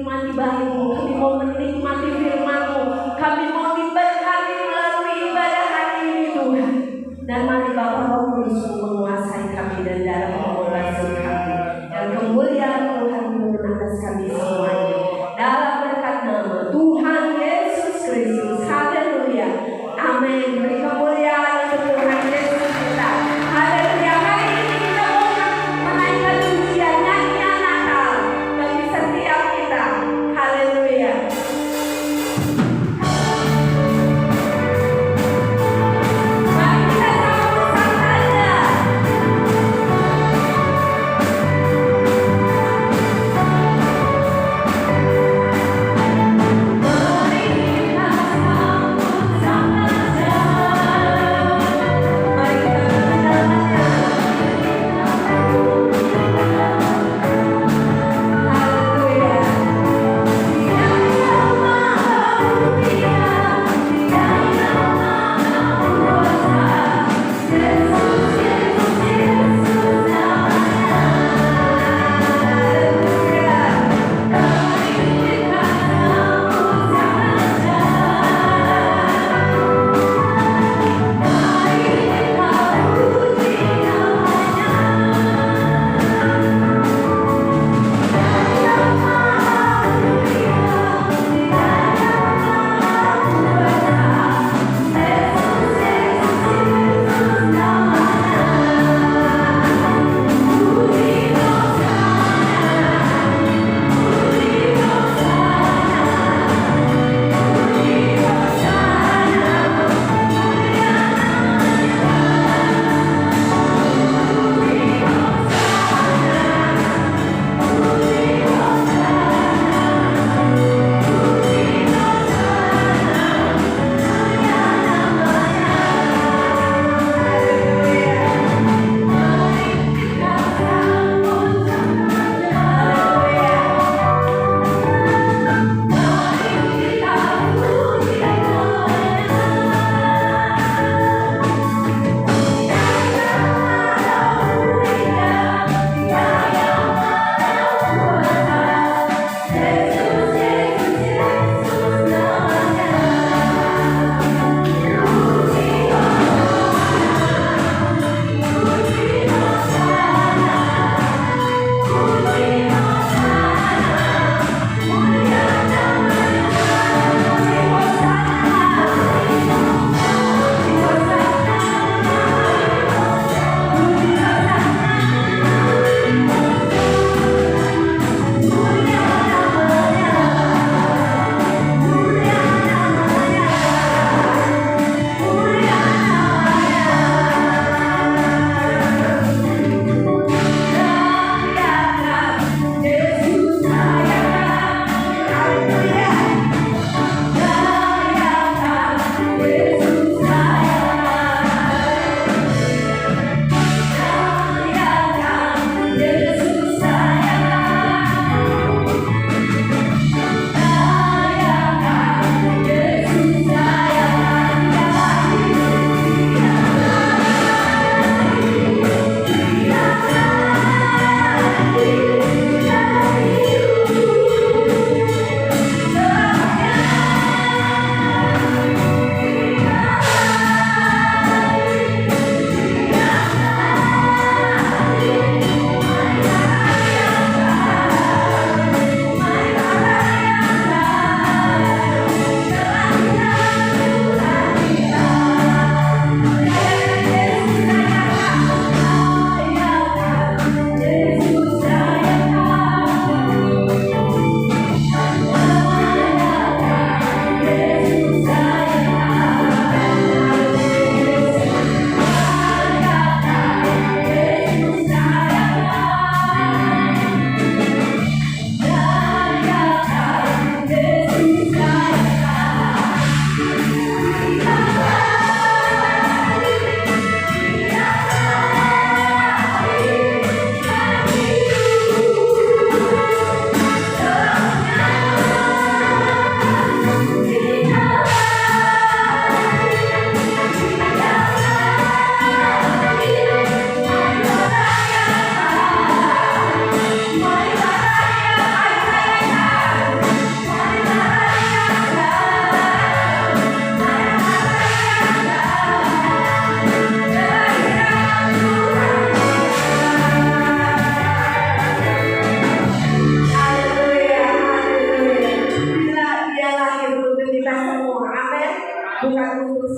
menikmati baik-Mu, kami mau menikmati firman-Mu, kami mau diberkati melalui ibadah hari ini Tuhan. Dan mari Bapa Roh Kudus menguasai kami dan dalam mengubah kami. Dan kemuliaan Tuhan turun atas kami semuanya. Dalam berkat nama Tuhan Yesus Kristus. Haleluya. Amin. Beri kemuliaan untuk Tuhan Yesus kita. Haleluya. Hari ini kita mau menaikkan pujian nyanyian Natal bagi setiap kita. Haleluya.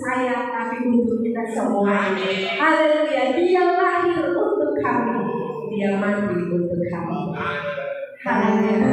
saya, tapi untuk kita semua. Haleluya, dia lahir untuk kami, dia mati untuk kami. Haleluya.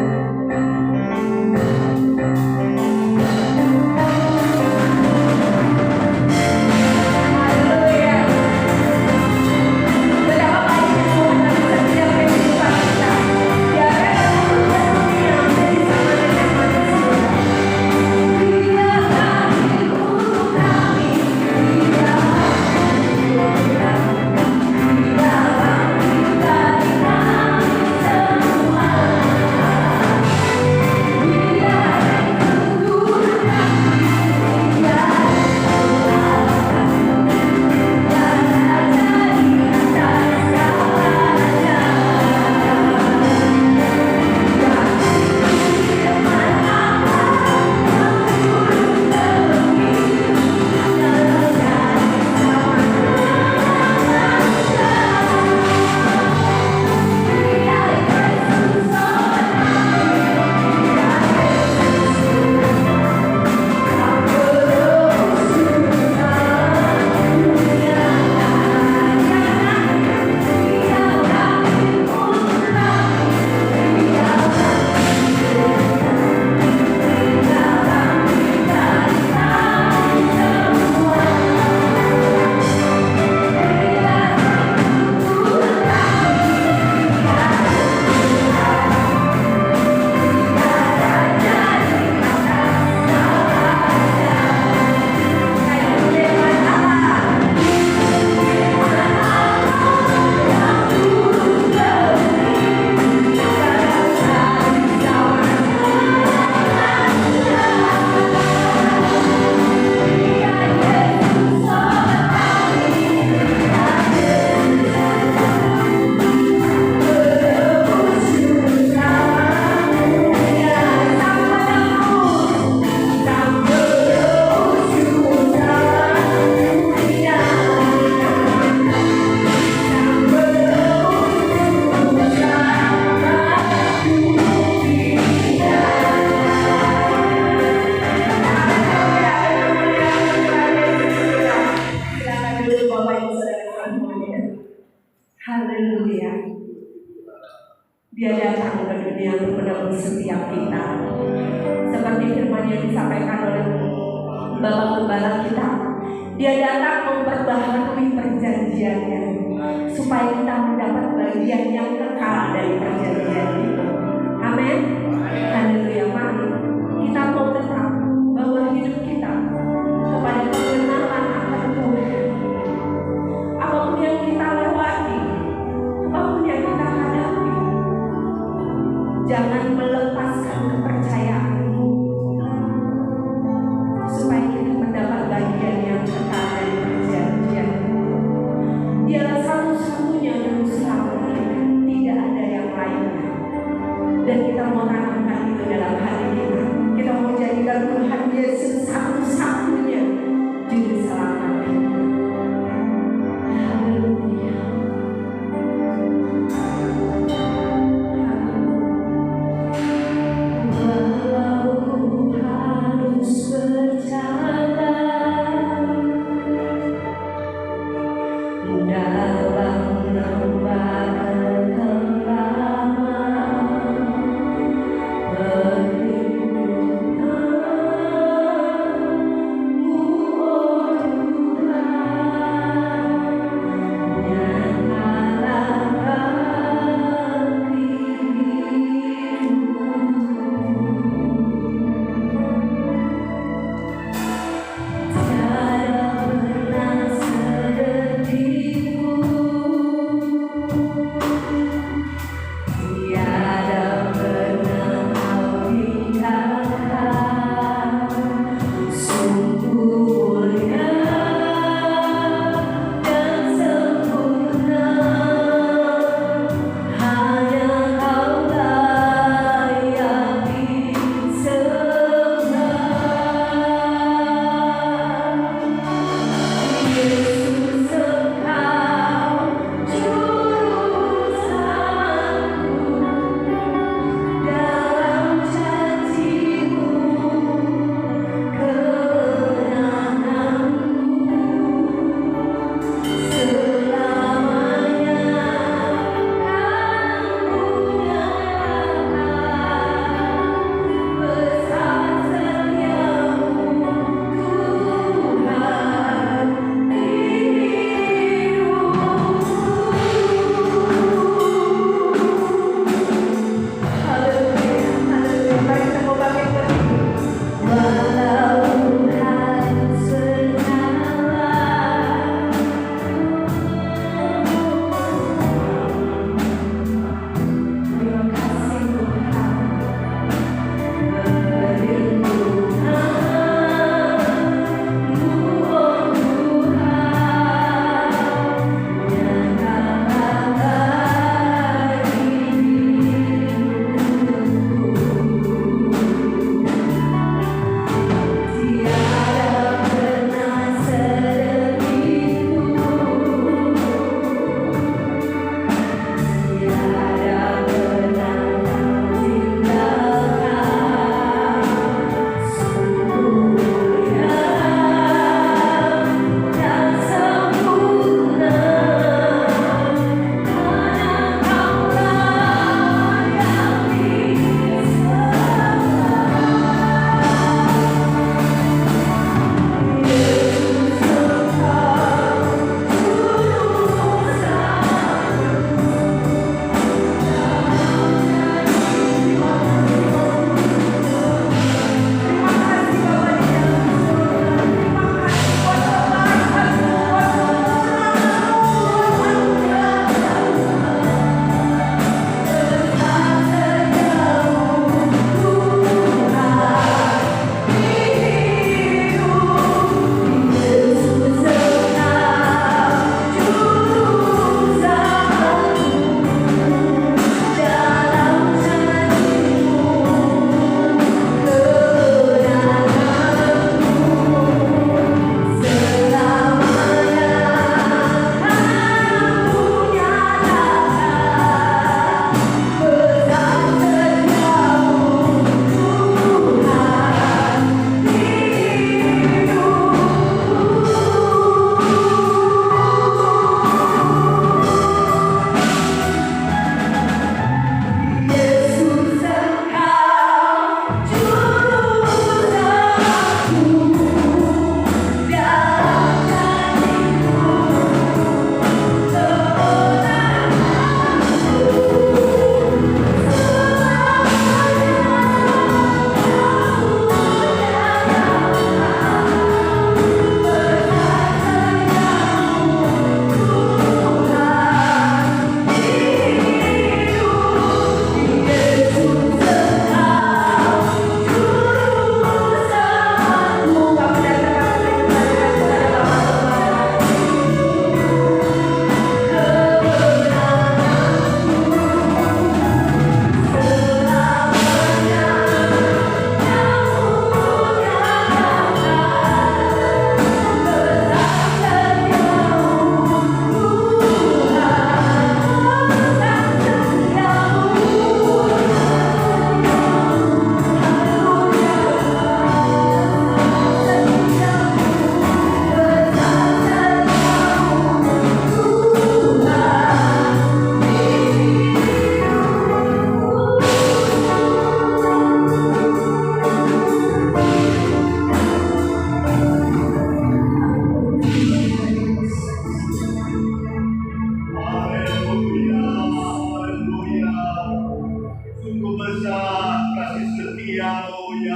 Dia datang ke dunia untuk menebus setiap kita. Seperti firman yang disampaikan oleh Bapak Gembala kita, dia datang memperbaharui perjanjiannya supaya kita mendapat bagian yang kekal dari perjanjian itu. Amin. Haleluya. Mari kita mau tetap bahwa hidup kita kepada pengenalan akan Tuhan. Apapun yang kita lewati, apapun yang kita hadapi, jangan melepaskan kepercayaanmu supaya kita mendapat bagian yang kekal dari perjanjian. Dialah satu-satunya yang selamat kita, tidak ada yang lainnya. Dan kita mau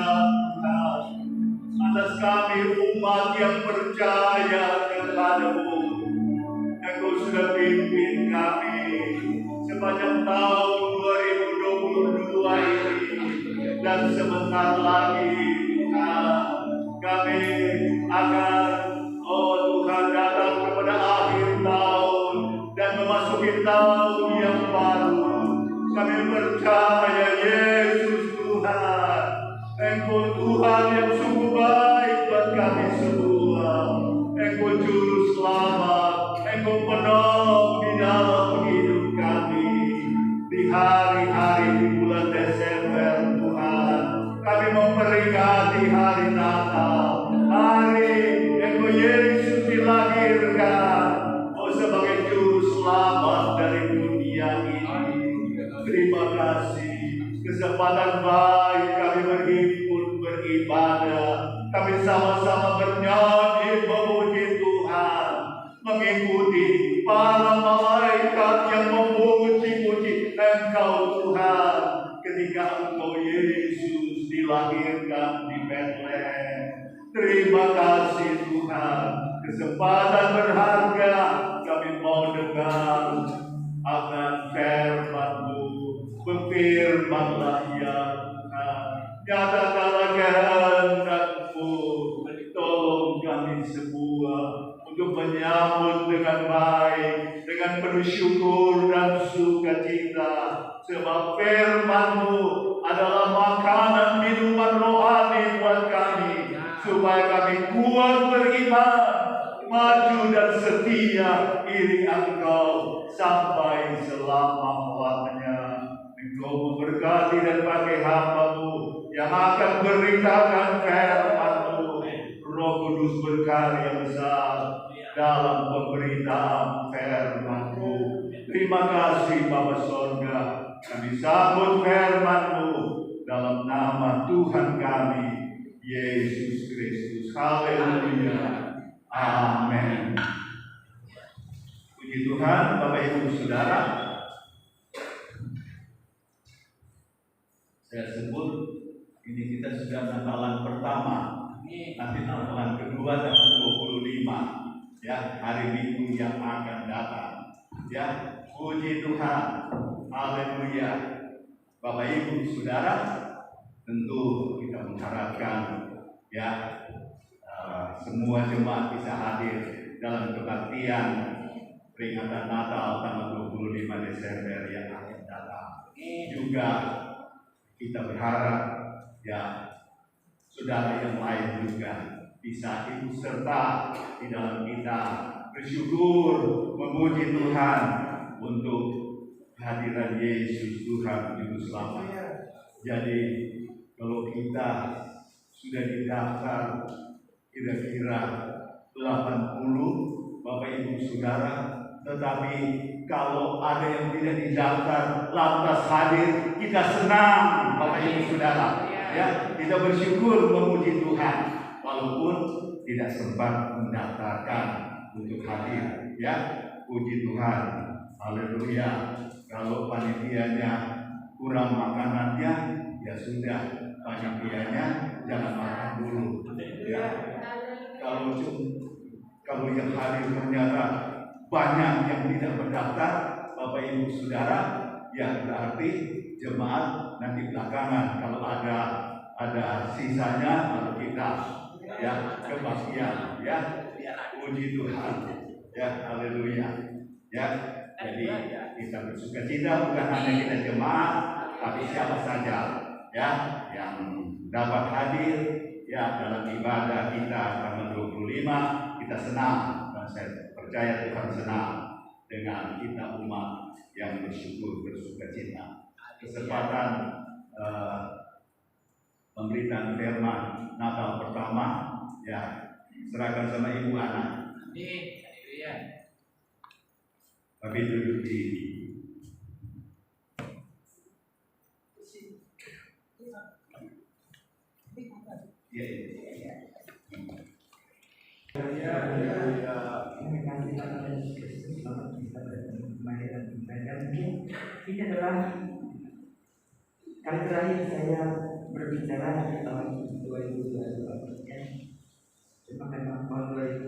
Tuhan, atas kami umat yang percaya kepadamu. Engkau sudah pimpin kami sepanjang tahun 2022 ini, dan sebentar lagi Tuhan kami akan Tuhan datang kepada akhir tahun dan memasuki tahun yang baru. Kami percaya Yesus Tuhan, Engkau Tuhan yang sungguh baik buat kami semua. Engkau juru selamat, Engkau penolong di dalam hidup kami. Di hari-hari di bulan Desember Tuhan, kami memperingati hari Natal, hari Engkau Yesus dilahirkan, sebagai juru selamat dari dunia ini. Terima kasih kesempatan baik kami berhimpun beribadah. Kami sama-sama bernyanyi memuji Tuhan, mengikuti para malaikat yang memuji-muji Engkau Tuhan ketika Engkau Yesus dilahirkan di Betlehem. Terima kasih Tuhan, kesempatan berharga kami mau dengar akan firman-Mu. Berfirmanlah ya Tuhan, nyatakanlah kehendak-Mu. Tolong kami semua untuk menyambut dengan baik, dengan penuh syukur dan sukacita, sebab firman-Mu adalah makanan minuman rohani buat kami, supaya kami kuat beriman, maju dan setia iri Engkau sampai selama-lamanya. Engkau memberkati dan pakai hamba-Mu yang akan beritakan firman-Mu. Roh Kudus berkarya besar dalam pemberitaan firman-Mu. Terima kasih Bapa Sorga, kami sambut firman-Mu dalam nama Tuhan kami Yesus Kristus. Haleluya. Amin. Puji Tuhan, Bapak Ibu Saudara. Saya sebut ini kita sudah Natalan pertama. Nanti Natalan kedua tanggal 25. Ya, hari Minggu yang akan datang. Ya, puji Tuhan. Haleluya. Bapak Ibu Saudara, tentu kita mengharapkan ya semua jemaat bisa hadir dalam kebaktian peringatan Natal tanggal 25 Desember yang akan datang. Juga kita berharap ya saudara yang lain juga bisa ikut serta di dalam kita bersyukur memuji Tuhan untuk kehadiran Yesus Tuhan Juru Selamat. Jadi kalau kita sudah didaftar kira-kira 80 Bapak Ibu Saudara, tetapi kalau ada yang tidak didaftar lantas hadir, kita senang Bapak Ibu Saudara. Ya, kita bersyukur memuji Tuhan walaupun tidak sempat mendaftarkan untuk hadir. Ya, puji Tuhan. Haleluya. Kalau panitianya kurang makanannya, ya sudah, panitianya jangan makan dulu. Ya. Kalau yang hadir ternyata banyak yang tidak mendaftar, Bapak Ibu Saudara, ya berarti jemaat nanti belakangan kalau ada sisanya lalu kita ya kebaktian ya. Puji Tuhan. Ya, haleluya. Ya, jadi kita bersukacita bukan hanya kita jemaat, tapi siapa saja ya yang dapat hadir ya dalam ibadah kita tanggal 25. Kita senang dan saya percaya Tuhan senang dengan kita umat yang bersyukur bersukacita. Kesempatan pemberitaan firman Natal pertama ya serahkan sama Ibu Ana. Tapi duduk di Mungkin ini adalah kali terakhir saya berbicara di tahun 2022 ya. Cuma memang tahun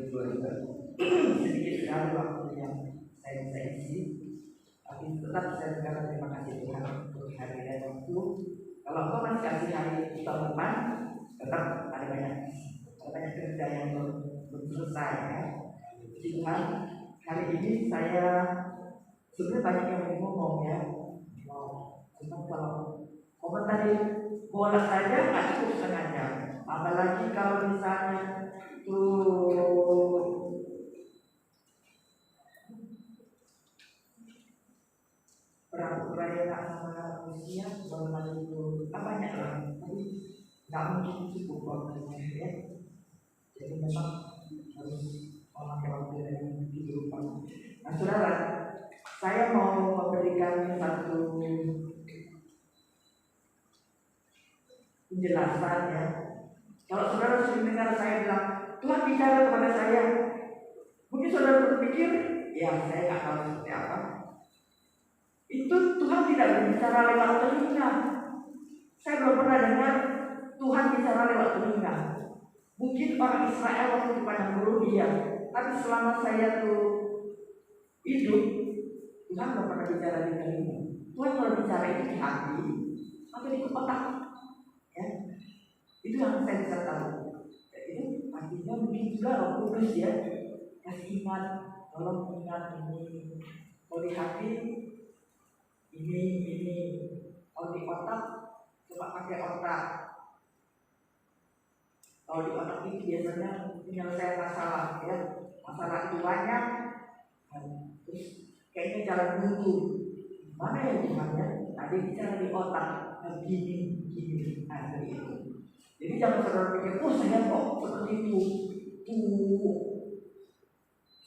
2022 sedikit sekali waktu yang saya bisa isi, tapi tetap saya berkata terima kasih Tuhan untuk hari dan waktu. Kalau Engkau masih kasih hari tahun depan, tetap ada banyak kerja yang belum selesai ya. Puji Tuhan, hari ini saya sebenarnya banyak yang mau ngomong ya. Cuma kalau komentar bola saja nggak cukup setengah jam, apalagi kalau misalnya tuh perang Ukraina sama Rusia, bola itu banyak lah, tapi nggak mungkin cukup waktunya ya. Jadi memang harus memakai waktu dari kehidupan. Nah, saudara, saya mau memberikan satu penjelasan ya. Kalau saudara sering dengar saya bilang, Tuhan bicara kepada saya, mungkin saudara berpikir, ya saya nggak tahu seperti apa. Itu Tuhan tidak berbicara lewat telinga. Saya belum pernah dengar Tuhan bicara lewat telinga. Mungkin orang Israel waktu di padang gurun iya, tapi selama saya tuh hidup, Tuhan belum pernah bicara di telinga. Tuhan kalau bicara itu di hati atau di otak. Ya, itu yang saya bisa tahu. Itu artinya mungkin juga Roh Kudus ya, kasih ingat, tolong ingat ini. Kalau di hati ini, kalau di otak coba pakai otak. Kalau di otak itu biasanya menyelesaikan masalah ya, masalah itu banyak, terus kayaknya jalan buntu. Mana yang gimana? Ada bicara di otak, gini, ada itu. Jadi jangan saudara pikir, oh saya kok seperti itu,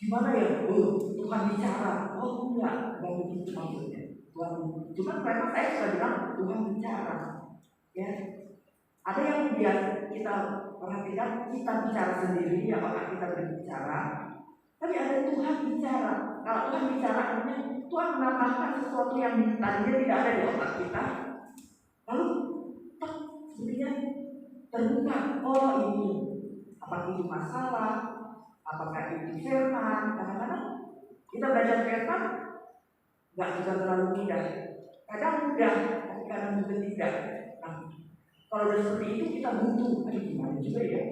gimana ya? Oh Tuhan bicara, oh enggak begitu maksudnya. Tuhan, cuma memang saya sudah bilang Tuhan bicara, ya. Ada yang kita perhatikan, kita bicara sendiri, ya otak kita berbicara, tapi ada Tuhan bicara. Kalau Tuhan bicara, artinya Tuhan menambahkan sesuatu yang tadinya tidak ada di otak kita, lalu sebenarnya terbuka. Oh ini, apakah itu masalah, apakah itu firman. Kadang-kadang kita belajar firman nggak juga terlalu mudah. Kadang mudah, tapi kadang juga tidak. Nah, kalau udah seperti itu kita butuh, gimana juga ya?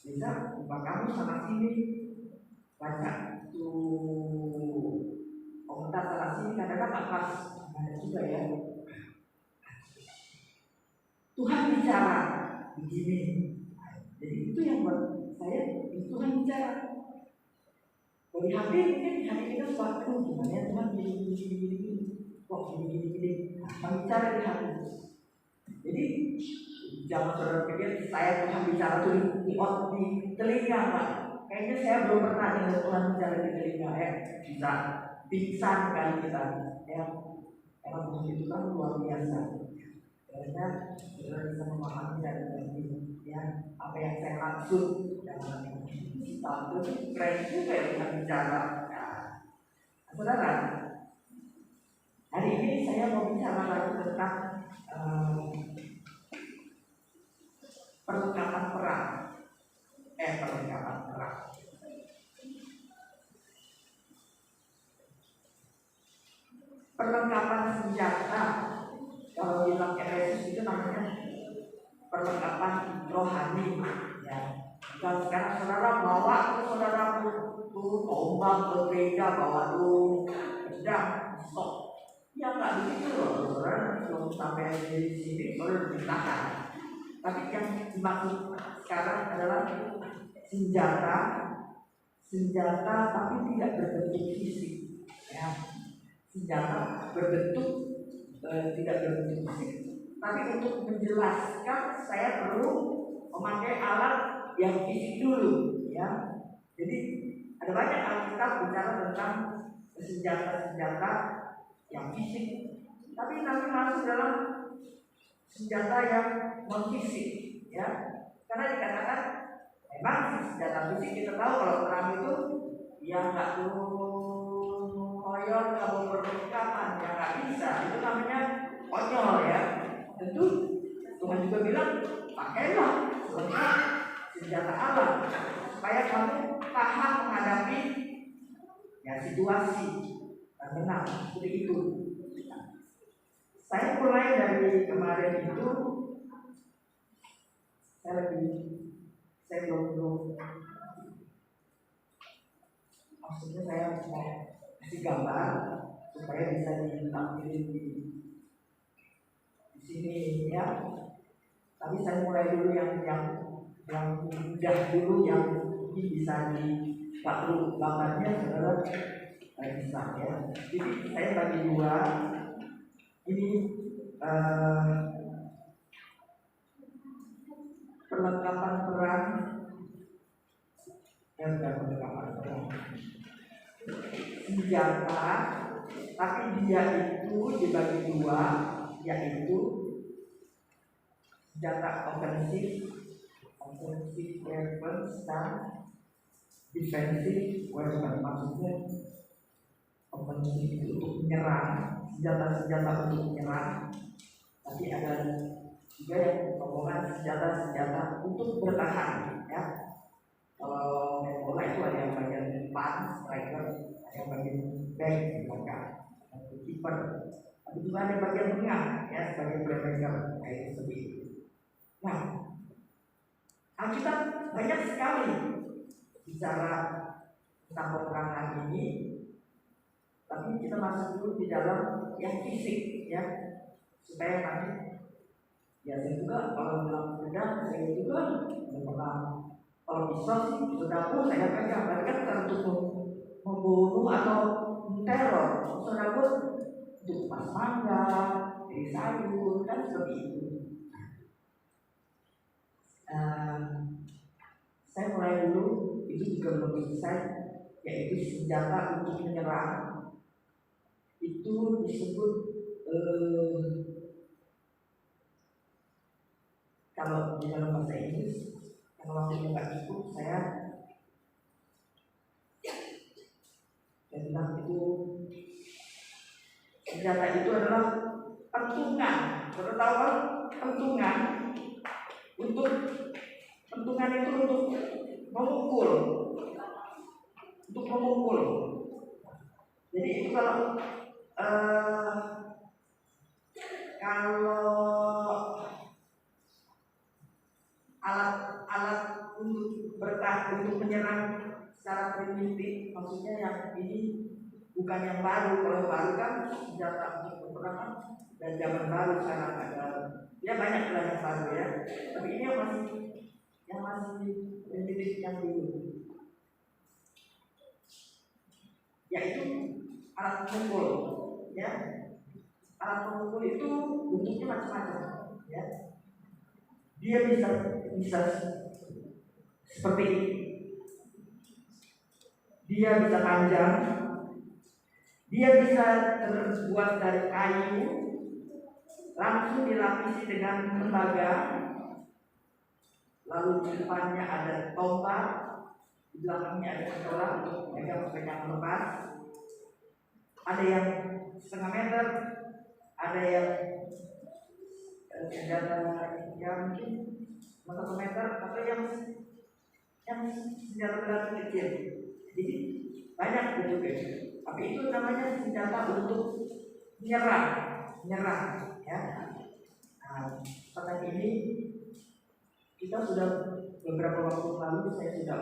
Bisa buka kamu sana sini, baca tuh komentar sana sini, kadang-kadang nggak pas, ada juga ya. Tuhan bicara begini, jadi itu yang buat saya, Tuhan bicara. Dari hati mungkin hati kita suatu gimana Tuhan gini, kok gini. Nah, bicara di hati. Jadi jangan saudara pikir saya Tuhan bicara tuh di telinga, Pak. Kayaknya saya belum pernah dengar Tuhan bicara di telinga ya. Bisa pingsan kali kita ya. Karena Tuhan itu kan luar biasa. Karena saudara bisa memahami dan mengerti ya apa yang saya maksud dalam kita itu keren juga ya Tuhan bicara. Nah, saudara, hari ini saya mau bicara lagi tentang perlengkapan perang. Perlengkapan senjata. Kalau di dalam Efesus itu namanya perlengkapan rohani. Ya. Kalau sekarang saudara bawa saudara tuh tombak berbeda, bawa tuh pedang, pisau. Ya nggak begitu loh, saudara. Belum sampai di sini baru ditahan. Tapi yang dimaksud sekarang adalah senjata tapi tidak berbentuk fisik. Ya. Senjata berbentuk tidak berbentuk fisik. Tapi untuk menjelaskan saya perlu memakai alat yang fisik dulu, ya. Jadi ada banyak Alkitab bicara tentang senjata-senjata yang fisik. Tapi nanti masuk dalam senjata yang non fisik, ya. Karena dikatakan memang senjata fisik kita tahu kalau perang itu ya nggak koyor kamu perlengkapan ya nggak bisa, itu namanya konyol ya. Tentu Tuhan juga bilang, pakailah selengkap senjata Allah supaya kamu tahan menghadapi ya situasi dan menang seperti itu. Saya mulai dari kemarin itu, saya belum maksudnya saya mau kasih gambar supaya bisa ditampilin di sini ya. Tapi saya mulai dulu yang mudah dulu, yang mungkin bisa dipakai gambarnya saudara bisa ya. Jadi saya bagi dua. Ini perlengkapan perang yang perlengkapan perang senjata, tapi dia itu dibagi dua, yaitu senjata offensive weapons dan defensive weapons. Maksudnya offensive itu untuk menyerang, senjata-senjata untuk menyerang, tapi ada juga yang merupakan senjata-senjata untuk bertahan ya. Kalau main bola itu ada yang bagian depan striker, ada yang bagian back di belakang, ada kiper, tapi juga ada bagian tengah ya sebagai playmaker kayak seperti itu. Nah, Alkitab banyak sekali bicara tentang peperangan ini, tapi kita masuk dulu di dalam yang fisik ya, supaya nanti ya saya juga kalau bilang pedang, saya juga pernah kalau pisau sih saudaraku saya pegang, tapi kan bukan untuk membunuh atau teror, saudaraku untuk pas mangga, dari sayur kan seperti itu. Saya mulai dulu itu juga belum selesai, yaitu senjata untuk menyerang. Itu disebut kalau di dalam bahasa Inggris, karena waktu nggak cukup, saya bilang itu senjata itu adalah pentungan. Saudara tahu kan pentungan? Pentungan itu untuk memukul, Jadi itu kalau alat untuk bertahan, untuk menyerang secara primitif, maksudnya yang ini bukan yang baru. Kalau baru kan senjata untuk peperangan dan zaman baru sekarang ada ya banyak yang baru ya. Tapi ini yang masih primitif yang dulu, yaitu alat pemukul ya. Alat pemukul itu bentuknya macam-macam ya. Dia bisa seperti ini. Dia bisa panjang, dia bisa terbuat dari kayu, langsung dilapisi dengan tembaga, lalu di depannya ada tombak, di belakangnya ada pentolan untuk pegang lepas. Ada yang setengah meter, ada yang senjata yang mungkin 1 meter, atau yang senjata berat kecil. Jadi banyak bentuknya. Tapi itu namanya senjata untuk menyerang ya. Nah, seperti ini kita sudah beberapa waktu lalu saya sudah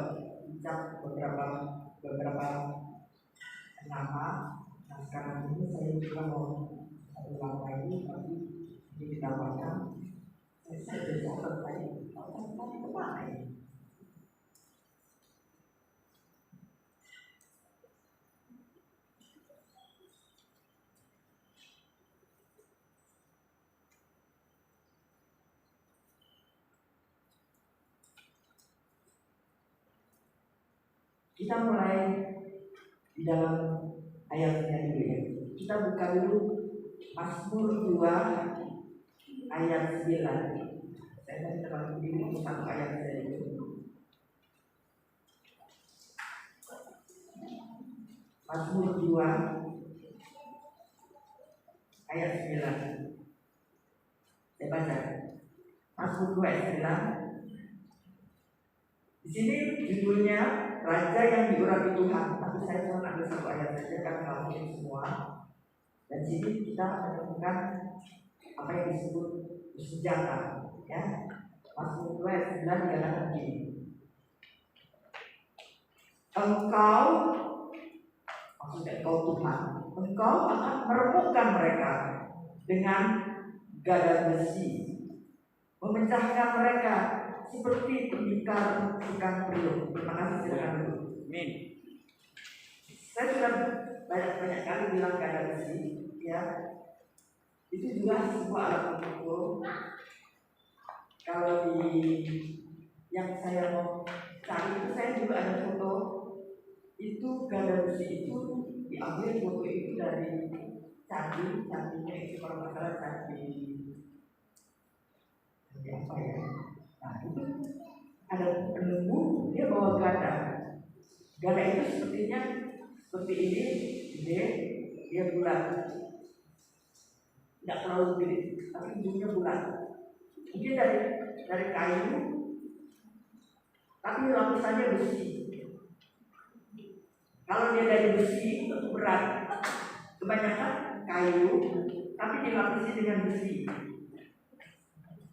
ucap beberapa nama. Nah, sekarang ini saya juga mau ulang lagi, tapi ini ditambahkan. Saya sudah catat tadi. Kemana ini? Kita mulai di dalam ayatnya dulu ya. Kita buka dulu Mazmur 2 ayat 9. Saya tadi terlalu dulu satu ayat saja dulu. Mazmur 2 ayat 9. Saya baca. Mazmur 2 ayat 9. Di sini judulnya Raja yang diurapi Tuhan. Tapi saya cuma ambil satu ayat saja karena nggak mungkin semua. Dan sini kita menemukan apa yang disebut senjata, ya. Mazmur 2 ayat 9 dikatakan begini. Engkau, maksudnya engkau Tuhan, engkau akan meremukkan mereka dengan gada besi, memecahkan mereka seperti tembikar ikan periuk. Terima kasih, silakan dulu. Amin. Saya sudah banyak kali bilang gada besi, ya. Itu juga sebuah alat pemukul. Kalau di yang saya mau cari itu, saya juga ada foto. Itu gada besi itu diambil foto itu dari candinya itu kalau nggak salah candi apa ya. Nah itu ada penemu, dia bawa gada. Gada itu sepertinya seperti ini, gede, dia bulat, tidak terlalu gede, tapi ujungnya bulat. Mungkin dari kayu, tapi lapisannya besi. Kalau dia dari besi itu berat, kebanyakan kayu, tapi dilapisi dengan besi.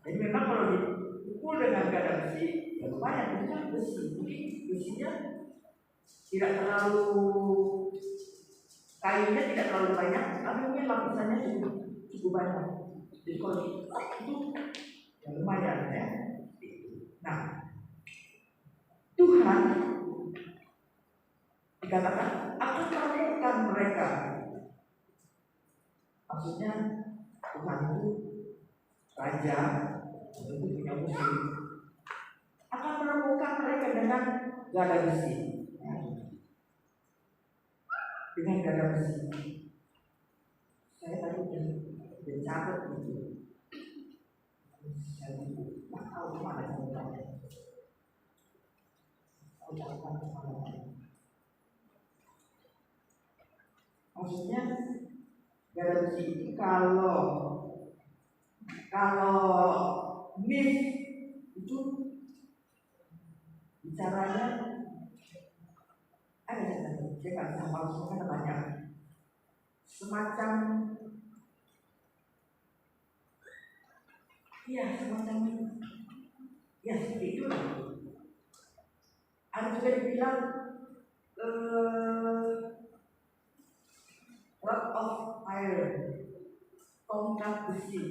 Jadi memang kalau dipukul dengan gada besi, ya lumayan, itu kan besi. Mungkin besinya tidak terlalu, kayunya tidak terlalu banyak, tapi mungkin lapisannya cukup banyak. Jadi kalau itu ya lumayan, ya. Nah, Tuhan dikatakan akan meremukkan mereka. Maksudnya Tuhan itu raja, itu punya musuh, akan meremukkan mereka dengan gada besi, ya. Dengan gada besi. Saya tadi udah catat itu. Saya tak tahu kemana saya. Maksudnya gada besi itu kalau mis itu bicaranya ada saya nggak bisa hafal semua banyak, semacam ya seperti itu. Ada juga dibilang rod of iron, tongkat besi.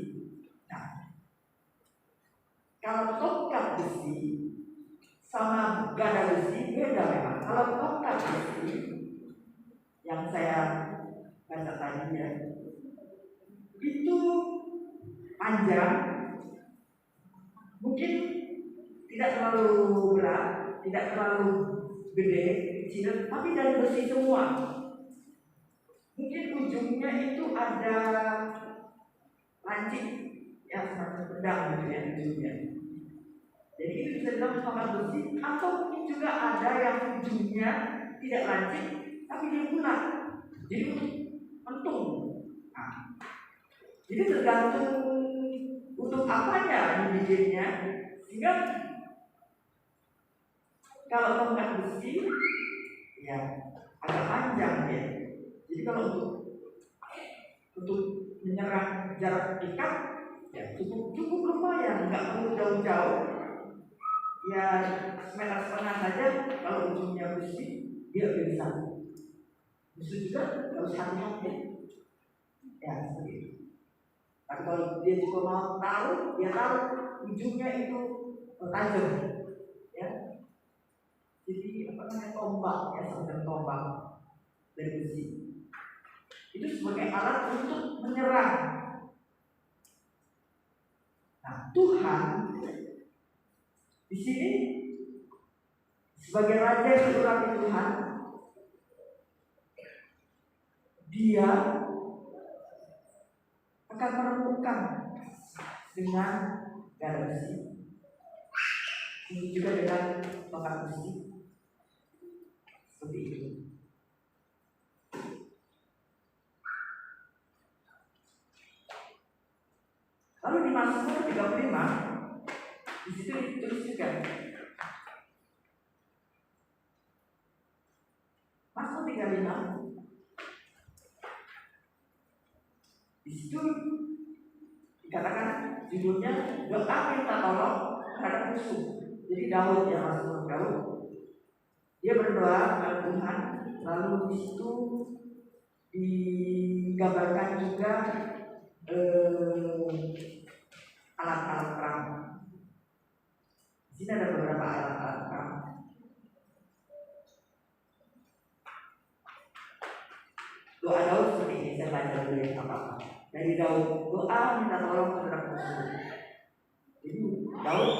Nah, kalau tongkat besi sama gada besi beda memang. Kalau tongkat besi yang saya baca tadi, ya, itu panjang, mungkin tidak terlalu berat, tidak terlalu gede, kecil, tapi dari besi semua. Mungkin ujungnya itu ada lancip, ya semacam pedang gitu ya ujungnya. Jadi itu bisa dibilang tongkat besi, atau mungkin juga ada yang ujungnya tidak lancip, tapi dia bulat, jadi mentung. Nah, jadi tergantung untuk apanya dibikinnya, sehingga kalau tongkat besi ya agak panjang ya. Jadi kalau untuk menyerang jarak dekat ya cukup lumayan, nggak perlu jauh-jauh. Ya semeter setengah saja kalau ujungnya besi dia bisa. Musuh juga harus hati-hati. Ya seperti itu. Tapi kalau dia juga mau tahu, dia tahu ujungnya itu tajam, ya. Jadi apa namanya tombak, ya semacam tombak dari besi. Itu sebagai alat untuk menyerang. Nah, Tuhan di sini sebagai raja yang diurapi Tuhan, dia akan meremukkan dengan gada besi, ini juga dengan tongkat besi, seperti itu. Lalu di Mazmur 35 juga. Mazmur 35 di situ dikatakan judulnya doa minta tolong terhadap musuh. Jadi Daud ya, Mazmur Daud, dia berdoa kepada Tuhan. Lalu di situ digambarkan juga alat-alat perang. Di sini ada beberapa alat-alat perang. Doa Daud seperti ini, saya baca dulu ya apa-apa. Dari Daud, doa minta tolong terhadap musuh. Jadi Daud,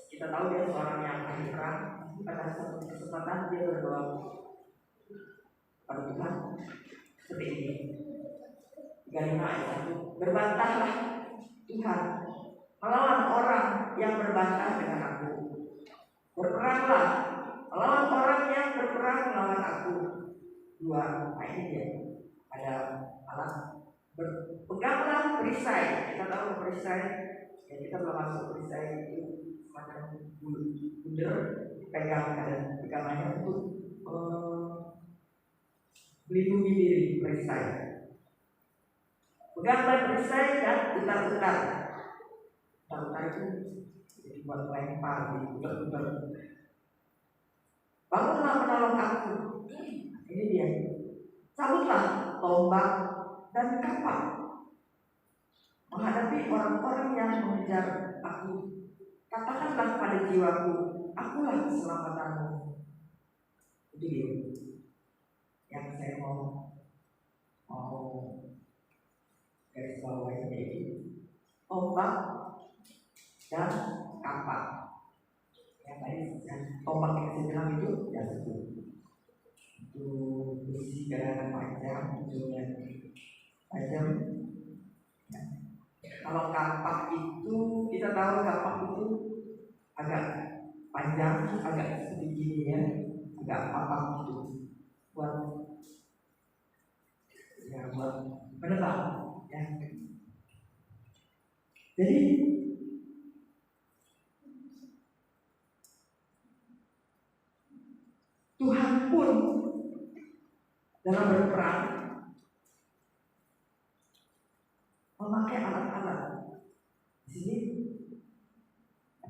kita tahu dia seorang yang ahli perang. Pada suatu kesempatan dia berdoa pada Tuhan seperti ini. 35 ayat 1. Berbantahlah Tuhan melawan orang yang berbantah dengan aku. Berperanglah melawan orang yang berperang melawan aku. 2. Nah ini dia, ada alat. Peganglah perisai. Kita tahu perisai, ya kita belum masuk perisai itu semacam bunder, pegang dan pegangannya untuk melindungi diri perisai. Peganglah perisai dan utar-utar. Utar-utar itu jadi buat lempar, diputar-putar. Bangunlah menolong aku. Ini dia. Cabutlah tombak dan kapak menghadapi orang-orang yang mengejar aku. Katakanlah pada jiwaku, akulah keselamatanmu. Itu dia yang saya mau garis bawahi, yaitu tombak dan kapak. Yang tadi tombak yang saya bilang itu ya itu besi kadang panjang, ujungnya tajam. Ya. Kalau kapak itu kita tahu kapak itu agak panjang, agak sedikit ya, agak papak gitu buat menebang ya. Jadi Tuhan pun dalam berperang memakai alat-alat. Di sini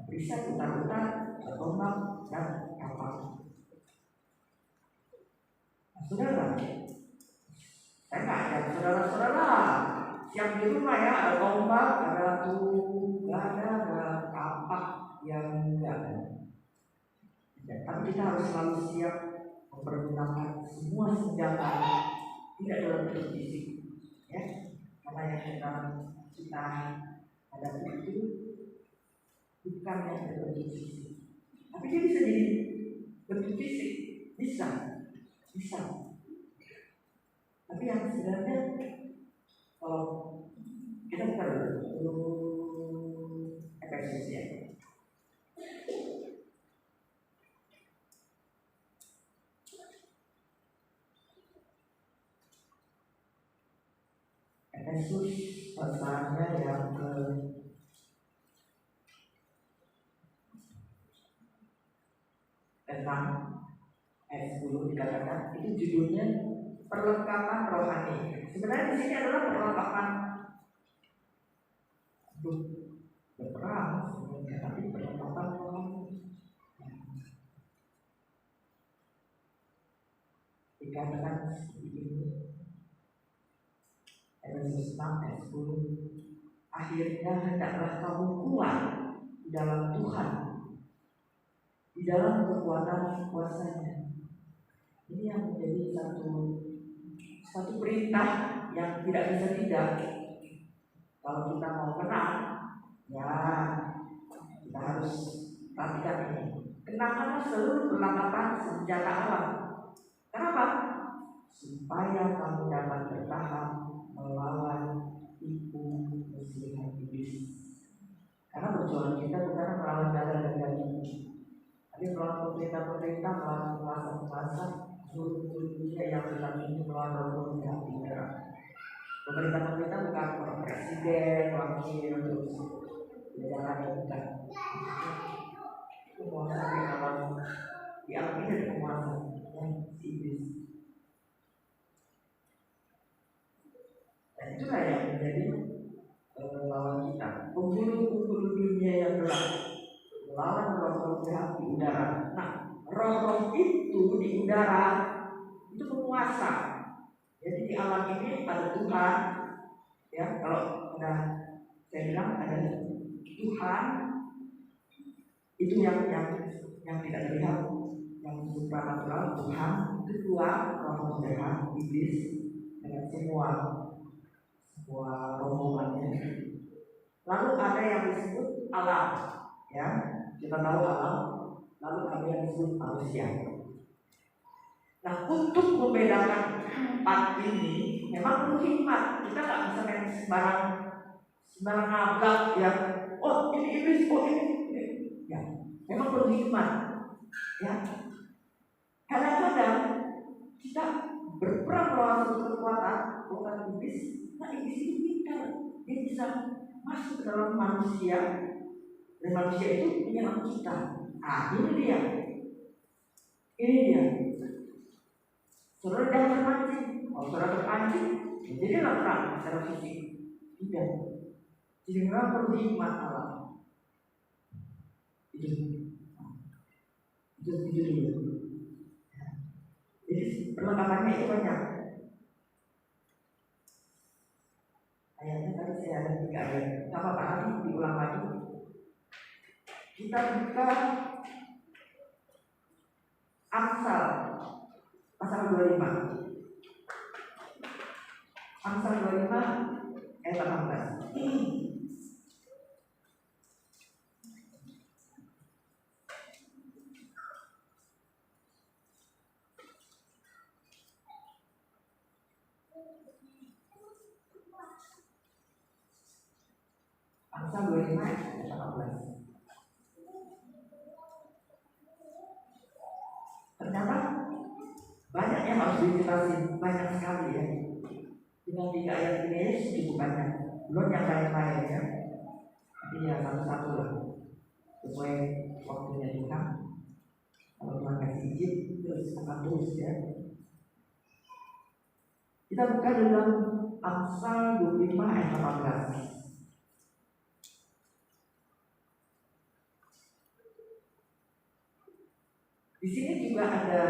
perisai, utar-utar, tombak dan kapak. Nah, saudara, saya nggak ada saudara-saudara siap di rumah ya, ada tombak, ada ada kapak yang enggak ada. Ya, tapi kita harus selalu siap mempergunakan semua senjata, tidak dalam bentuk fisik, ya. Karena yang kita hadapi itu bukan yang berbentuk fisik, tapi dia bisa jadi bentuk fisik, bisa. Tapi yang sebenarnya kalau kita buka dulu Efesus ya. Efesus pasalnya yang ke 6 ayat 10 dikatakan itu judulnya perlengkapan rohani. Sebenarnya di sini adalah perlengkapan untuk berperang sebenarnya, tapi perlengkapan rohani. Dikatakan seperti ini. Efesus 6 ayat 10. Akhirnya hendaklah kamu kuat di dalam Tuhan, di dalam kekuatan kuasanya. Ini yang menjadi satu perintah yang tidak bisa tidak. Kalau kita mau menang, ya kita harus perhatikan ini. Kenakanlah seluruh perlengkapan senjata alam. Kenapa? Supaya kamu dapat bertahan melawan tipu muslihat iblis. Karena perjuangan kita bukan melawan darah dan daging, tapi melawan pemerintah-pemerintah, melawan penguasa-penguasa, seluruh dunia yang sedang ini melawan roh jahat di negara. Pemerintah-pemerintah bukan presiden, wakil, jalan yang bukan. Penguasa di alam ini ada penguasa yang iblis. Dan itulah yang menjadi lawan kita. Penghulu-penghulu dunia yang gelap, lawan roh-roh jahat di udara. Nah, roh-roh itu di udara itu penguasa. Jadi di alam ini ada Tuhan, ya. Kalau udah saya bilang ada Tuhan, itu yang tidak terlihat, yang supranatural. Tuhan itu keluar roh jahat iblis dengan semua rombongannya. Lalu ada yang disebut alam, ya, kita tahu alam. Lalu ada yang disebut manusia. Nah, untuk membedakan empat ini memang perlu hikmat. Kita nggak bisa main sembarang nabrak, ya. Oh ini iblis, oh ini. Ya, memang perlu hikmat. Ya, kadang-kadang kita berperang melawan suatu kekuatan iblis. Nah, iblis itu pintar, dia bisa masuk ke dalam manusia, dan manusia itu menyerang kita. Ah, ini dia. Saudara jangan terpancing. Kalau saudara terpancing, jadilah perang secara fisik. Tidak. Jadi memang perlu hikmat Allah. Itu dulu. Jadi perlengkapannya itu banyak. Ayatnya tadi saya ada 3 ayat. Gak apa-apa, nanti diulang lagi. Kita buka Amsal pasal 25. Amsal 25 ayat 18. Amsal 25 ayat 18. Ternyata banyak yang harus dijelasin, banyak sekali ya. Dengan 3 ayat ini cukup banyak. Belum yang lain-lain ya. Tapi ya satu-satu lah. Sesuai waktunya Tuhan. Kalau Tuhan kasih izin, terus akan terus ya. Kita buka dalam Amsal 25 ayat 18. Di sini juga ada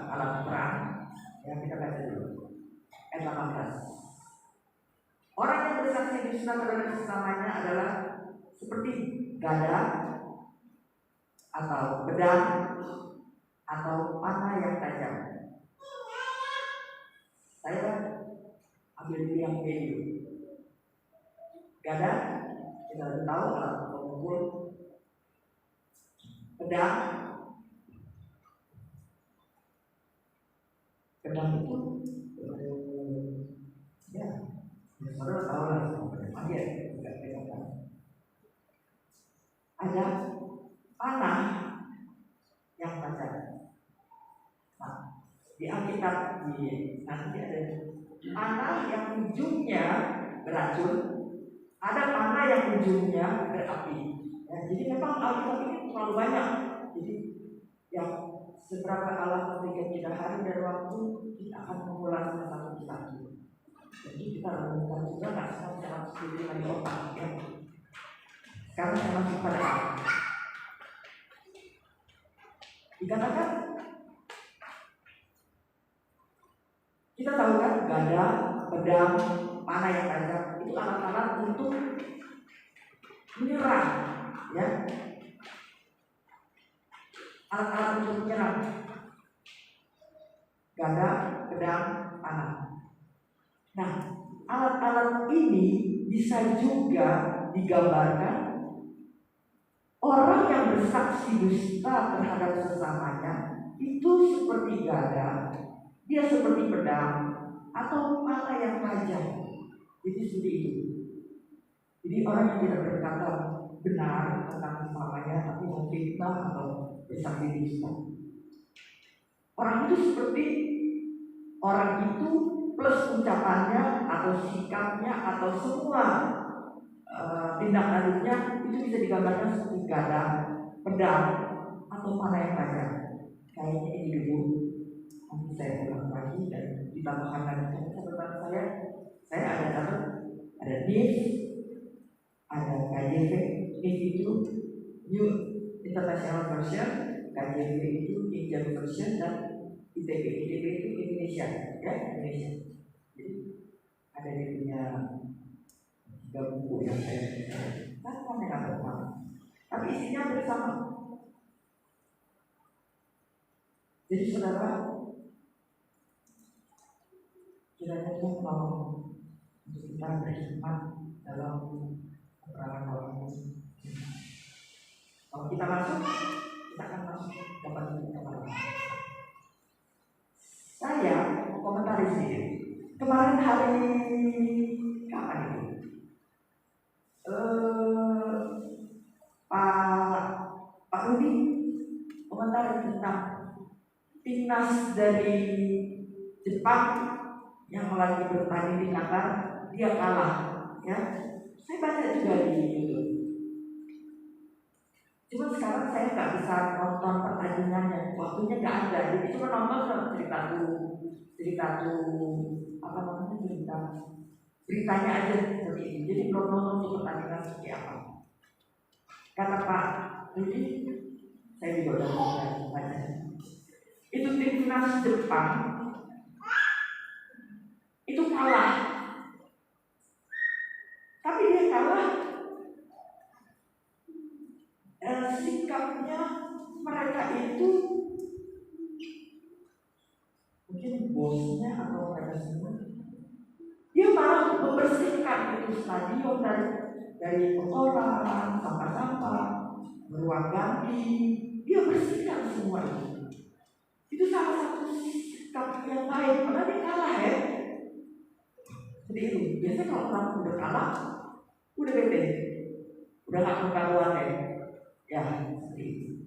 alat perang. Ya, kita baca dulu. Ayat 18. Orang yang bersaksi dusta terhadap sesamanya adalah seperti gada atau pedang atau panah yang tajam. Saya ambil yang video. Gada kita sudah tahu alat pemukul. Pedang itu ya saudara tahu lah ada tidak kelihatan. Ada panah yang tajam. Nah, di Alkitab nanti ada panah yang ujungnya beracun, ada panah yang ujungnya berapi. Ya, jadi memang Alkitab ini terlalu banyak. Jadi yang seberapa Allah memberikan kita hari dan waktu, kita akan mengulasnya satu persatu. Jadi kita lakukan juga nggak semua secara spiritual di otak ya. Sekarang saya masuk pada apa? Dikatakan kita tahu kan gada, pedang, panah yang tajam itu alat-alat untuk menyerang, ya. Alat-alat untuk menyerang. Gada, pedang, panah. Nah, alat-alat ini bisa juga digambarkan orang yang bersaksi dusta terhadap sesamanya itu seperti gada, dia seperti pedang atau panah yang tajam. Jadi seperti itu. Jadi orang yang tidak berkata benar tentang sesamanya tapi memfitnah atau bersaksi dusta. Orang itu seperti orang itu plus ucapannya atau sikapnya atau semua tindak lanjutnya itu itu bisa digambarkan seperti gadang, pedang, atau panah yang tajam. Kayaknya ini dulu. Nanti saya ulang lagi dan ditambahkan lagi catatan saya ada catat, ada NIV, ada KJV. NIV itu New International Version, KJV itu King James Version, dan ITB. ITB itu Indonesia, ya Indonesia. Jadi ada di punya 3 buku yang saya tapi isinya hampir sama. Jadi saudara, kiranya Tuhan mau untuk kita berhikmat dalam peperangan melawan musuh. Kalau kita masuk, kita akan masuk dapat peperangan. Saya komentari sedikit. Kemarin hari kapan itu? Pak Rudi komentari tentang timnas dari Jepang yang lagi bertanding di Qatar, dia kalah, ya. Saya baca juga di YouTube. Cuma sekarang saya nggak bisa nonton pertandingannya, waktunya nggak ada. Jadi cuma nonton cerita beritanya aja seperti ini. Jadi belum nonton untuk pertandingan seperti apa. Kata Pak Rudi, saya juga udah baca. Itu timnas Jepang itu kalah, tapi dia kalah. Sikapnya mereka itu mungkin bosnya atau mereka semua, dia malah membersihkan itu stadion dari kotoran, sampah-sampah, beruang ganti, dia bersihkan semua itu. Itu salah satu sikap yang baik, karena dia kalah ya. Jadi itu, biasanya kalau orang udah kalah, udah bete, udah gak berkaruan ya. Ya, seperti itu.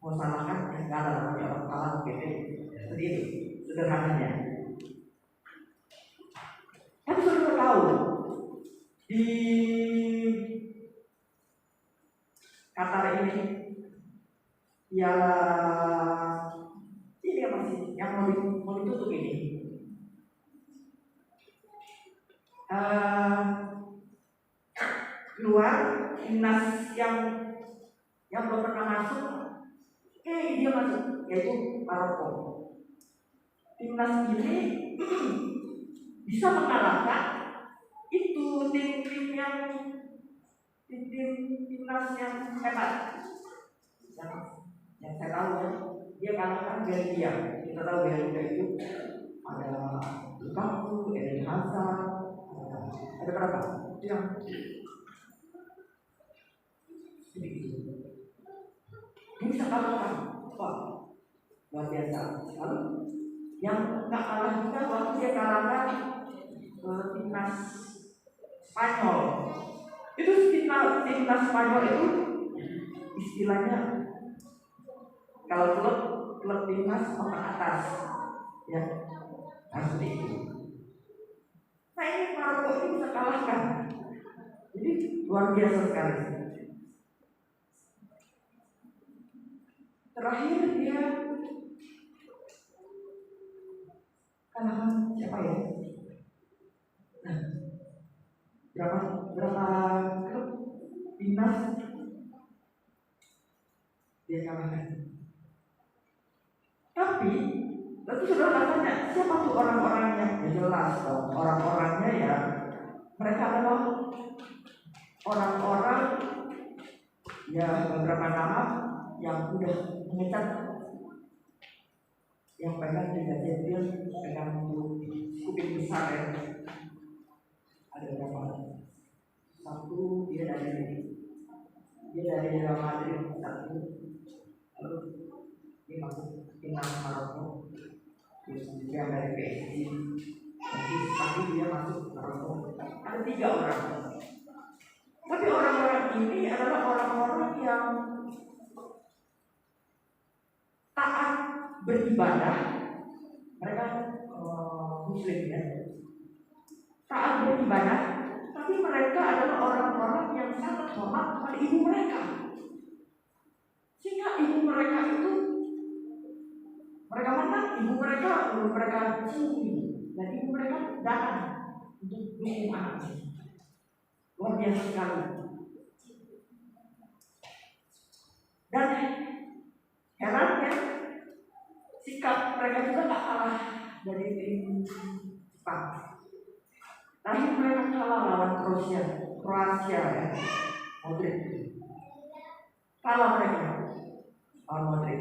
Mau salahkan yang kalah, namanya orang kalah bete. Seperti itu, sederhananya. Tapi sudah tahu, di Qatar ini, ini apa sih yang mau ditutup ini? Keluar timnas yang belum pernah masuk, dia masuk, yaitu Maroko. Timnas ini bisa mengalahkan itu timnas yang hebat. Yang saya tahu ya, dia kalahkan Belgia. Kita tahu Belgia itu ada Lukaku, Eden Hazard, ada berapa? Itu yang sedikit. Ini bisa kalahkan, wah luar biasa. Lalu yang nggak kalah juga waktu dia kalahkan timnas Spanyol. Itu timnas Spanyol itu istilahnya kalau klub timnas papan atas, ya seperti itu. Nah ini Maroko ini bisa kalahkan, jadi luar biasa sekali. Terakhir dia kalahkan siapa ya? Nah, berapa klub timnas dia kalahkan. Tapi lalu sudah tanya siapa tuh orang-orangnya? Ya jelas dong, orang-orangnya ya mereka adalah orang-orang ya beberapa nama yang udah mengecat, yang pegang Liga Champions, pegang kuping besar ya. Ada berapa? Satu dia dari Real Madrid, satu lalu dia masuk timnas Maroko, terus dia dari PSG, tapi dia masuk Maroko. Ada 3 orang. Tapi orang-orang ini adalah orang-orang yang taat beribadah. Mereka Muslim ya, taat beribadah, tapi mereka adalah orang-orang yang sangat hormat kepada ibu mereka. Sehingga ibu mereka itu, mereka menang, ibu mereka cium, dan ibu mereka datang untuk dukung anaknya. Luar biasa sekali. Dan herannya, sikap mereka juga tak kalah dari tim Jepang. Terakhir mereka kalah lawan Kroasia ya, Modric. Kalah mereka lawan Modric.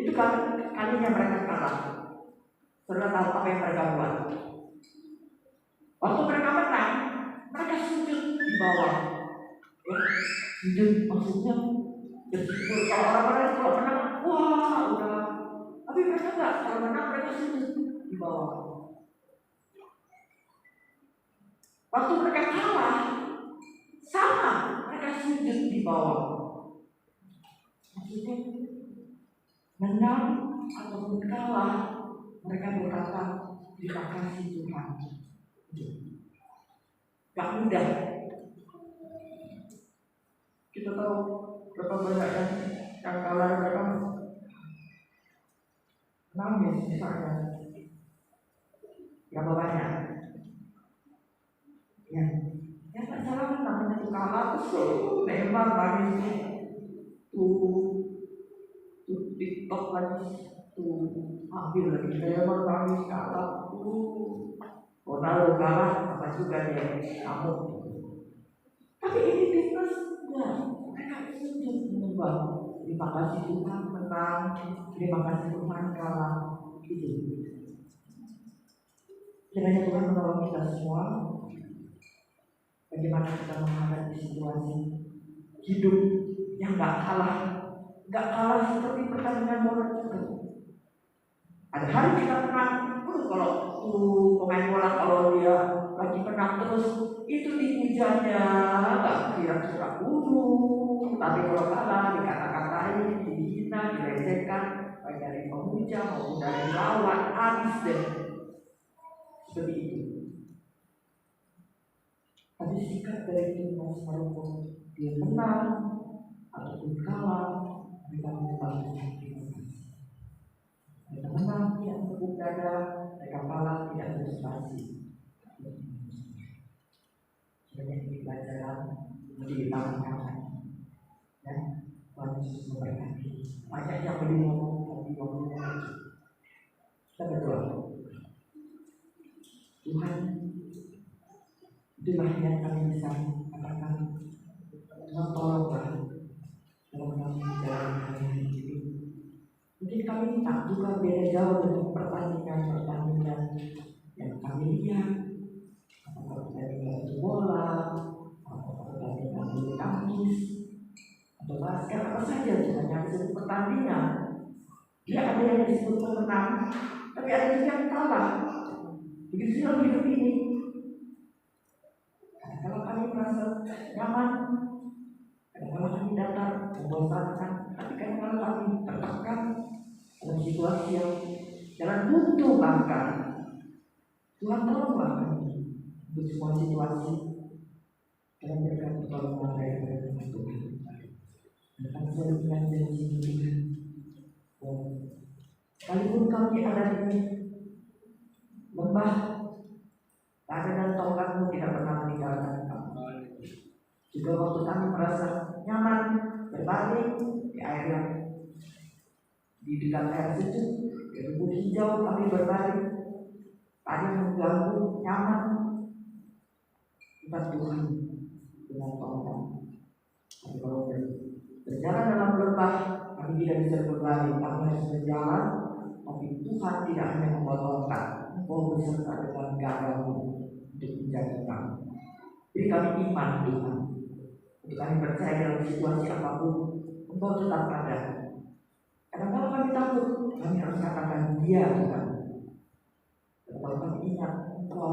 Itu kalinya mereka kalah. Saudara tahu apa yang mereka buat? Waktu mereka menang, mereka sujud di bawah. Ya, sujud maksudnya bersyukur. Kalau orang-orang kalau menang, wah udah. Tapi mereka enggak. Kalau menang mereka sujud di bawah. Waktu mereka kalah, sama mereka sujud di bawah. Maksudnya menang ataupun kalah, mereka berkata terima kasih Tuhan. Gak mudah. Kita tahu berapa banyak yang kalah mereka nangis misalnya. Berapa banyak? Ya, tak salah kan namanya itu kalah terus memang nangis tuh TikTok lagi tuh ambil lagi memang nangis kalah Ronaldo kalah apa juga dia ngamuk. Tapi ini timnas mereka sujud menyembah. Terima kasih Tuhan menang, terima kasih Tuhan kalah. Itu. Kiranya Tuhan menolong kita semua. Bagaimana kita menghadapi situasi hidup yang gak kalah seperti pertandingan bola juga. Ada hari kita menang, kalau pemain bola kalau dia lagi menang terus itu dihujanya gak kira-kira tapi kalau kalah dikata-katain, dihina, dilecehkan baik dari pemuja maupun dari lawan, habis deh seperti itu. Tapi sikap dari timnas Maroko, dia menang ataupun kalah, mereka mengucapkan terima kasih. Mereka menang tidak tepuk dada, mereka kalah tidak berprestasi. Sebenarnya ini pelajaran menjadi tangan kanan. Ya, Tuhan Yesus memberkati. Banyak yang belum ngomong. Kita berdoa. Tuhan, itulah yang kami bisa katakan. Tuhan tolonglah dalam kami dalam hari ini. Mungkin kami tak juga beda jauh dengan pertandingan yang kami lihat. Apakah pertandingan bola, apakah pertandingan bulu tangkis, atau basket, apa saja yang disebut pertandingan. Dia ada yang disebut pemenang, tapi ada juga yang kalah. Begitu dalam hidup ini. Kalau kami merasa nyaman, kalau kami datar, membosankan, tapi kalau kami tertekan dalam situasi yang jalan buntu bahkan, Tuhan tolonglah kami untuk semua situasi dalam berkat pertolongan dari Tuhan. Dan kami selalu dengan janji Tuhan. Sekalipun kami ada di lembah, tangan dan tongkatmu tidak pernah meninggalkan kami. Juga waktu kami merasa nyaman berbaring di air yang di dekat air sejuk, di rumput hijau kami berbaring, ada yang mengganggu nyaman. Kita Tuhan dengan tongkat. Tapi kalau berjalan dalam lembah, kami tidak bisa berbaring, kami harus berjalan. Tapi Tuhan tidak hanya membawa Engkau beserta dengan gagahmu untuk menjaga kami. Jadi kami iman Tuhan. Untuk kami percaya dalam situasi apapun, Engkau tetap ada. Karena kalau kami takut, kami harus katakan dia Tuhan. Dan kalau kami ingat Engkau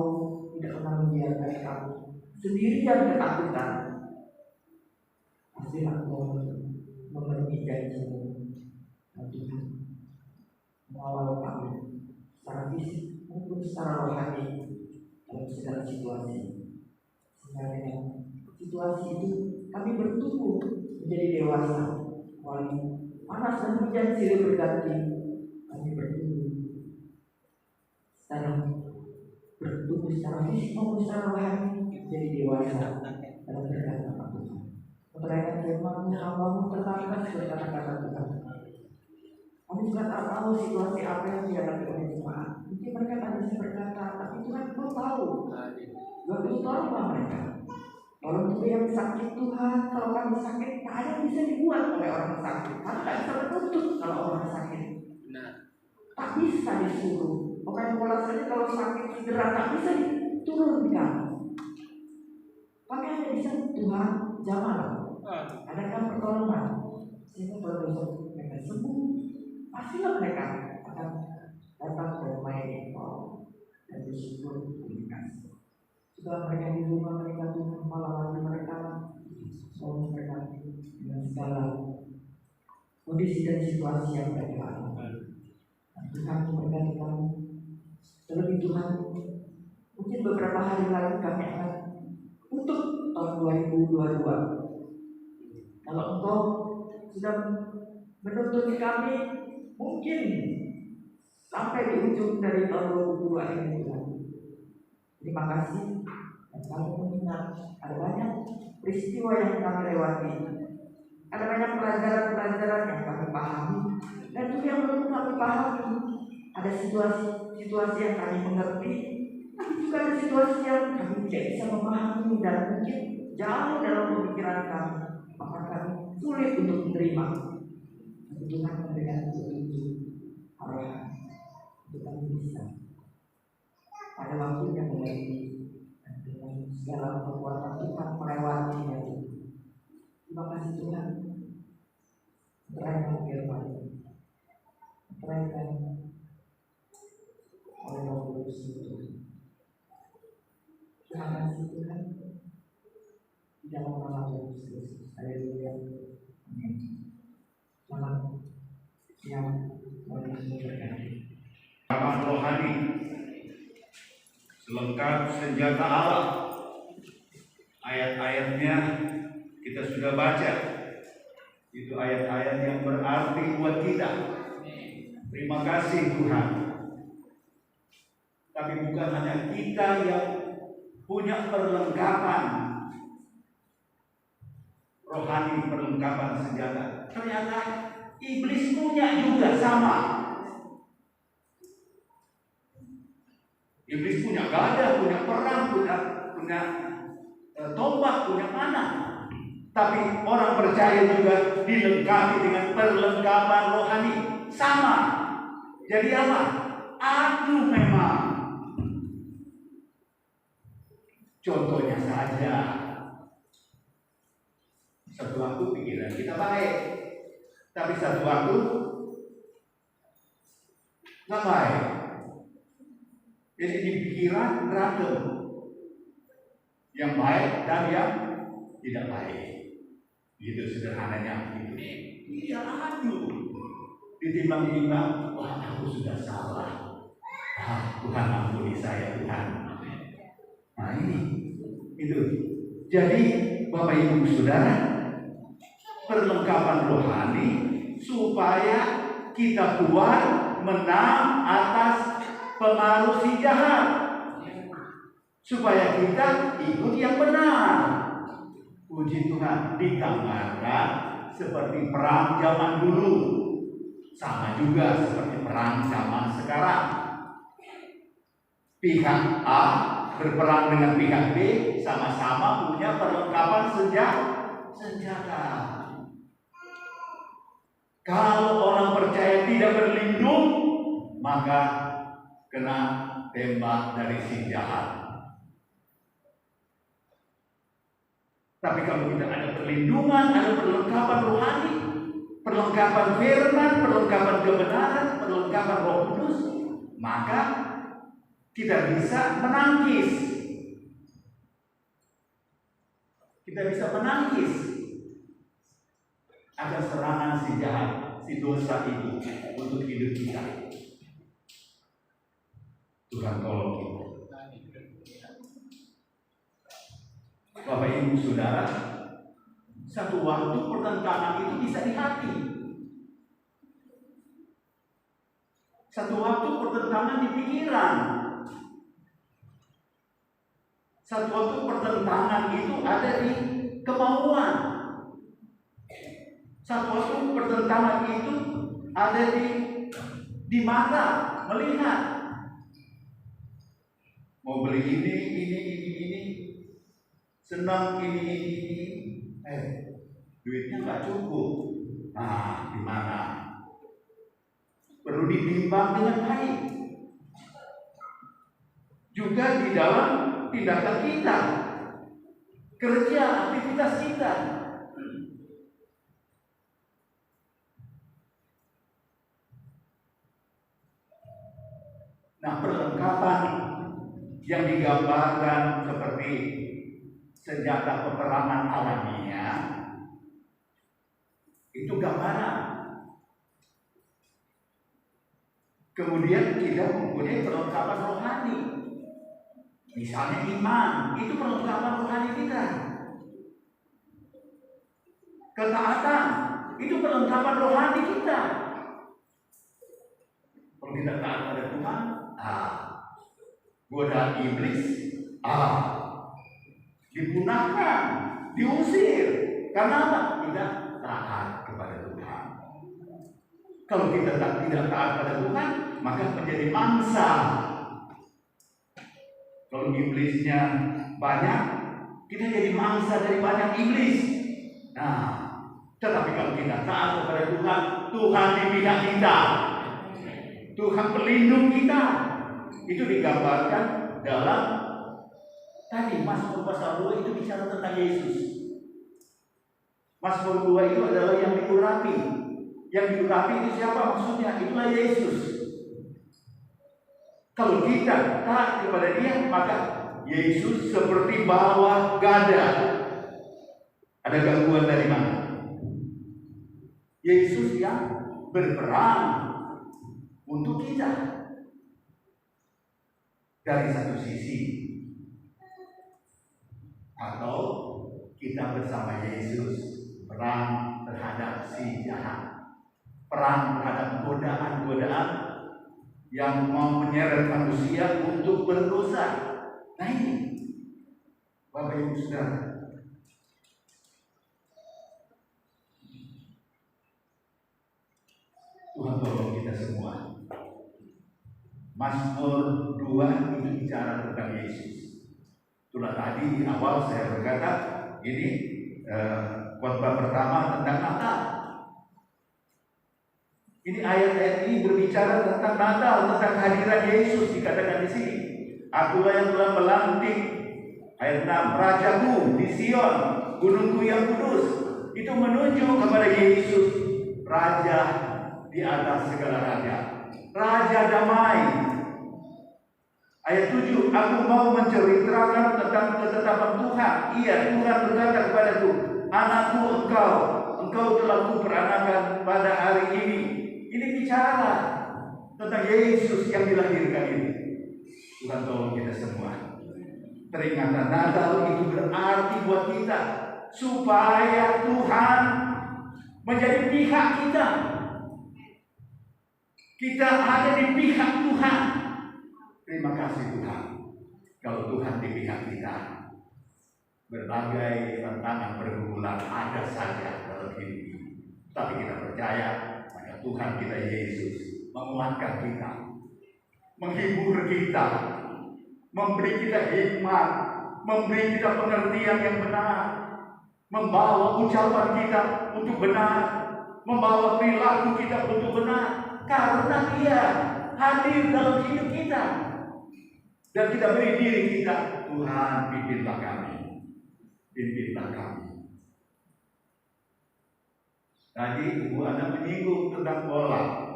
tidak pernah membiarkan kami sendirian ketakutan, pasti Engkau memenuhi janji-Mu. Tuhan mengawal kami secara fisik maupun secara rohani dalam segala situasi. situasi itu kami bertumbuh menjadi dewasa. Walau panas dan hujan silih berganti, kami bertumbuh secara fisik maupun secara rohani menjadi dewasa dalam berkat nama Tuhan. Meteraikan firman-Mu, hamba-Mu tertangkap sebagai kata-kata Tuhan. Kami juga tak tahu situasi apa yang dihadapi oleh jemaat. Mungkin mereka tak bisa berkata, tapi Tuhan belum tahu. Lalu tolonglah mereka. Kalau itu yang sakit Tuhan, kalau kami sakit, tak ada yang bisa dibuat oleh orang sakit. Kami tak bisa menuntut kalau orang sakit. Tak bisa disuruh. Pokoknya pola saja kalau sakit cedera tak bisa diturunkan. Kami hanya bisa Tuhan jamaah. Adakah pertolongan? Sehingga kalau besok mereka sembuh, pastilah mereka akan datang bermain dan bersyukur komunikasi. Setelah mereka di rumah mereka Tuhan malam mereka selalu mereka dengan segala kondisi dan situasi yang mereka alami. Tuhan memberkati kami. Terlebih Tuhan, mungkin beberapa hari lagi kami akan untuk tahun 2022. Kalau Engkau sudah menuntut kami, mungkin sampai di ujung dari tahun 2022 ini Tuhan. Terima kasih. Dan kami mengingat ada banyak peristiwa yang kami lewati, ada banyak pelajaran-pelajaran yang kami pahami, dan juga yang belum kami pahami. Ada situasi yang kami mengerti, tapi juga ada situasi yang kami tidak bisa memahami dan mungkin jauh dalam pemikiran kami, maka kami sulit untuk menerima. Tuhan memberikan petunjuk arahan untuk kami bisa pada waktunya mengerti dan dengan segala kekuatan Tuhan melewatinya. Terima kasih Tuhan. Terangkan firman, terangkan oleh Roh Kudus itu. Terima kasih Tuhan. Di dalam nama Tuhan Yesus. Haleluya. Amin. Selamat siang. Perlengkapan rohani, selengkap senjata Allah. Ayat-ayatnya kita sudah baca. Itu ayat-ayat yang berarti buat kita. Terima kasih Tuhan. Tapi bukan hanya kita yang punya perlengkapan rohani, perlengkapan senjata. Ternyata iblis punya juga sama. Iblis punya gada, punya perang, punya tombak, punya panah. Tapi orang percaya juga dilengkapi dengan perlengkapan rohani. Sama. Jadi apa? Aduh memang. Contohnya saja. Satu waktu pikiran kita baik. Tapi satu waktu nggak baik. Jadi di pikiran beragam. Yang baik dan yang tidak baik. Gitu sederhananya begitu. Iya, aduh. Ditimbang-timbang, wah aku sudah salah. Tuhan ampuni saya Tuhan. Nah ini, itu. Jadi Bapak Ibu Saudara, perlengkapan rohani supaya kita kuat menang atas pengaruh si jahat, supaya kita ikut yang benar. Puji Tuhan, digambarkan seperti perang zaman dulu, sama juga seperti perang zaman sekarang. Pihak A berperang dengan pihak B, sama-sama punya perlengkapan senjata. Kalau orang percaya tidak berlindung, maka kena tembak dari si jahat. Tapi kalau kita ada perlindungan, ada perlengkapan rohani, perlengkapan firman, perlengkapan kebenaran, perlengkapan Roh Kudus, maka kita bisa menangkis. Kita bisa menangkis akan serangan si jahat, si dosa itu untuk hidup kita. Tuhan tolong kita. Bapak Ibu Ibu Saudara, satu waktu pertentangan itu bisa di hati. Satu waktu pertentangan di pikiran. Satu waktu pertentangan itu ada di kemauan. Satu waktu pertentangan itu ada di mata, melihat. Mau beli ini, senang ini. Duitnya nggak cukup. Nah, di mana? Perlu ditimbang dengan baik. Juga di dalam tindakan kita, kerja, aktivitas kita. Nah, perlengkapan yang digambarkan seperti senjata peperangan alamiah itu gambaran. Kemudian kita mempunyai perlengkapan rohani. Misalnya iman, itu perlengkapan rohani kita. Ketaatan, itu perlengkapan rohani kita. Kalau kita taat pada Tuhan, godaan iblis, dipunahkan, diusir. Karena apa? Kita taat kepada Tuhan. Kalau kita tidak taat pada Tuhan, maka menjadi mangsa. Kalau iblisnya banyak, kita jadi mangsa dari banyak iblis. Nah, tetapi kalau kita taat kepada Tuhan, Tuhan di pihak kita, Tuhan pelindung kita. Itu digambarkan dalam tadi Mazmur pasal 2 itu bicara tentang Yesus. Mazmur 2 itu adalah yang diurapi. Yang diurapi itu siapa maksudnya? Itulah Yesus. Kalau kita taat kepada Dia, maka Yesus seperti bawah gada. Ada gangguan dari mana? Yesus yang berperang untuk kita. Dari satu sisi, atau kita bersama Yesus perang terhadap si jahat, perang terhadap godaan-godaan yang mau menyeret manusia untuk berdosa. Nah ini, Bapak Ibu Saudara, Tuhan tolong kita semua. Mazmur 2 itu bicara tentang Yesus. Itulah tadi di awal saya berkata, ini khotbah pertama tentang Natal. Ini ayat-ayat ini berbicara tentang Natal, tentang kehadiran Yesus. Dikatakan di sini, Akulah yang telah melantik, ayat 6, Rajaku di Sion, gunungku yang kudus. Itu menunjuk kepada Yesus, Raja di atas segala raja, Raja damai. Ayat 7, Aku mau menceritakan tentang ketetapan Tuhan. Iya, Tuhan berkata kepadaku, Anakku engkau telah kuperanakan pada hari ini. Ini bicara tentang Yesus yang dilahirkan ini. Tuhan tolong kita semua. Peringatan Natal itu berarti buat kita supaya Tuhan menjadi pihak kita. Kita ada di pihak Tuhan. Terima kasih Tuhan. Kalau Tuhan di pihak kita, berbagai tantangan pergumulan ada saja dalam hidup ini. Tapi kita percaya pada Tuhan kita Yesus menguatkan kita, menghibur kita, memberi kita hikmat, memberi kita pengertian yang benar, membawa ucapan kita untuk benar, membawa perilaku kita untuk benar, karena Dia hadir dalam hidup kita. Dan kita beri diri kita, Tuhan pimpinlah kami, pimpinlah kami. Tadi Ibu Ana menyinggung tentang bola.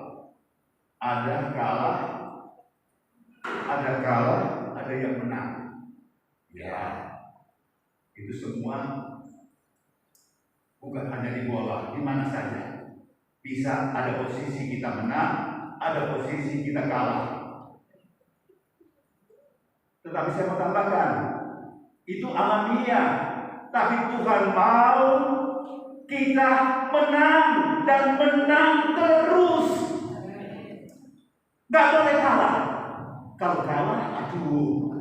Ada kalah, ada yang menang. Ya, itu semua bukan hanya di bola, di mana saja. Bisa ada posisi kita menang, ada posisi kita kalah. Tetapi saya mau tambahkan, itu alamiah. tapi Tuhan mau kita menang dan menang terus. Nggak boleh kalah. Kalau kalah, aduh,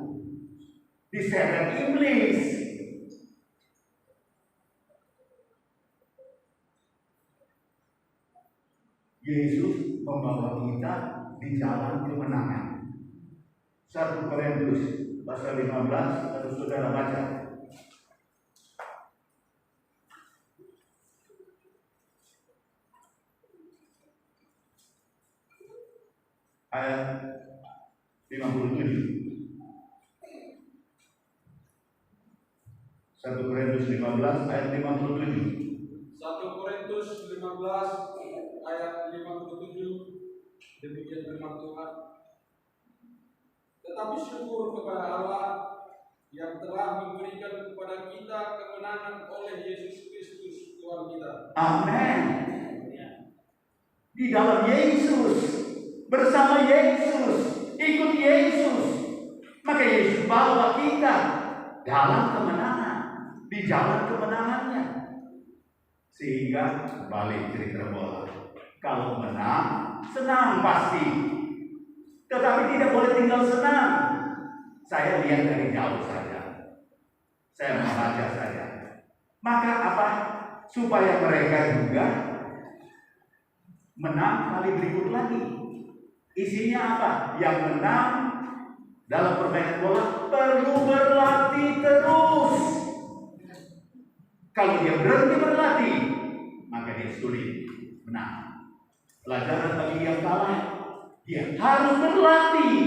diseret iblis. Yesus membawa kita di jalan kemenangan. 1 Korintus pasal 15, harus saudara baca. Ayat 57. 1 Korintus 15 ayat 57. 1 Korintus 15 ayat 57. Demikian firman Tuhan. Tetapi syukur kepada Allah yang telah memberikan kepada kita kemenangan oleh Yesus Kristus Tuhan kita. Amin. Di dalam Yesus, bersama Yesus, ikut Yesus, maka Yesus bawa kita dalam kemenangan, di jalan kemenangannya. Sehingga balik cerita bola, kalau menang, senang pasti, tetapi tidak boleh tinggal senang. Saya lihat dari jauh saja, saya membaca saja. Maka apa? Supaya mereka juga menang kali berikut lagi. Isinya apa? Yang menang dalam permainan bola perlu berlatih terus. Kalau dia berhenti berlatih, maka dia sulit menang. Pelajaran bagi yang kalah, dia harus berlatih,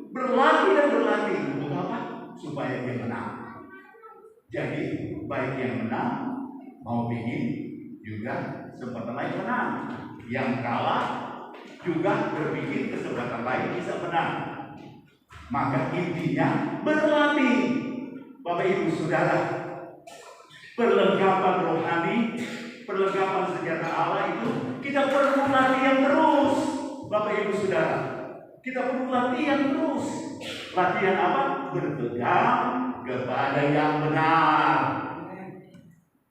berlatih dan berlatih. Untuk apa? Supaya dia menang. Jadi baik yang menang mau bikin juga kesempatan lain menang. Yang kalah juga berpikir kesempatan lain bisa menang. Maka intinya berlatih, Bapak Ibu Saudara. Perlengkapan rohani, perlengkapan senjata Allah itu kita perlu latihan terus, Bapak Ibu Saudara. Kita perlu latihan terus. Latihan apa? Berpegang kepada yang benar.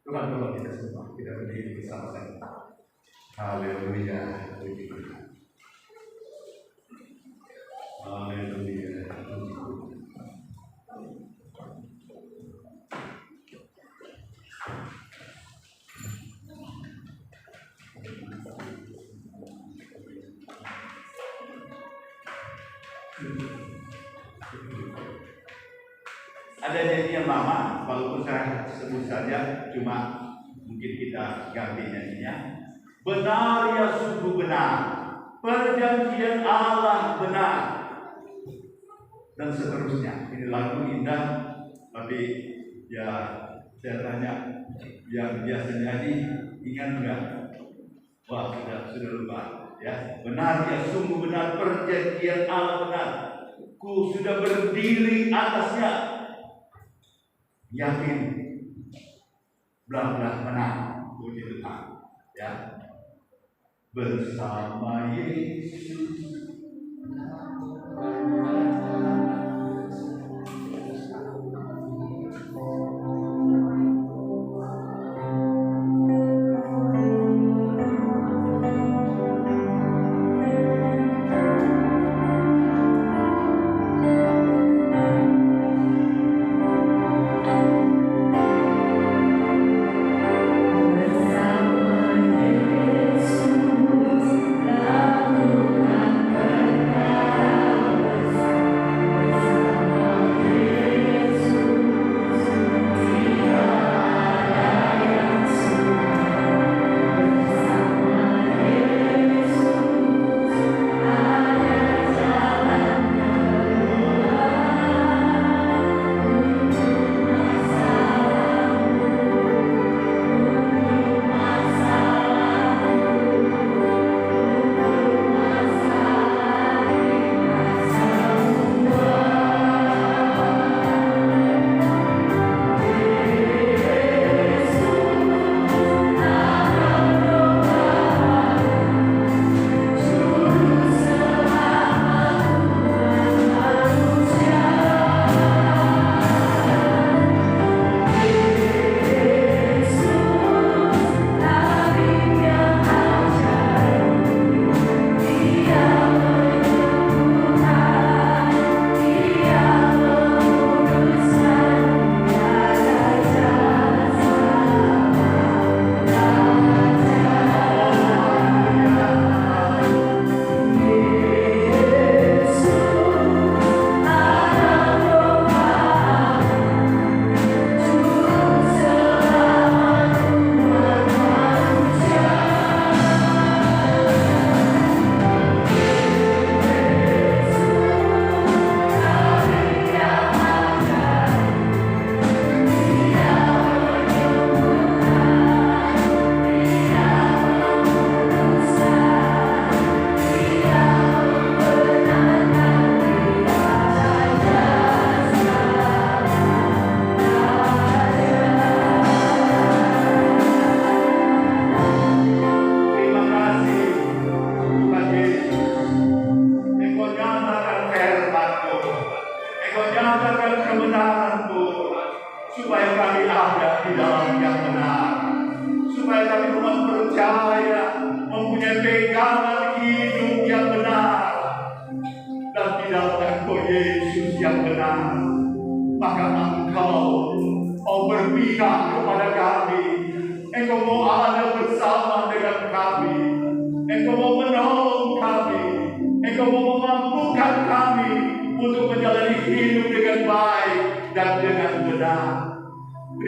Tuhan tolong kita semua, kita berdiri bersama-sama. Haleluya. Haleluya. Ada nyanyian lama, walaupun saya sebut saja, cuma mungkin kita ganti nyanyinya. Benar ya sungguh benar, perjanjian Allah benar, dan seterusnya. Ini lagu indah, tapi ya saya tanya yang biasa nyanyi, ingat enggak? Wah, sudah lupa. Ya, benar ya sungguh benar, perjanjian Allah benar. Ku sudah berdiri atasnya. Yakin benar-benar menang. Puji Tuhan. Ya. Bersama Yesus. Bersama Yesus, lakukan perkara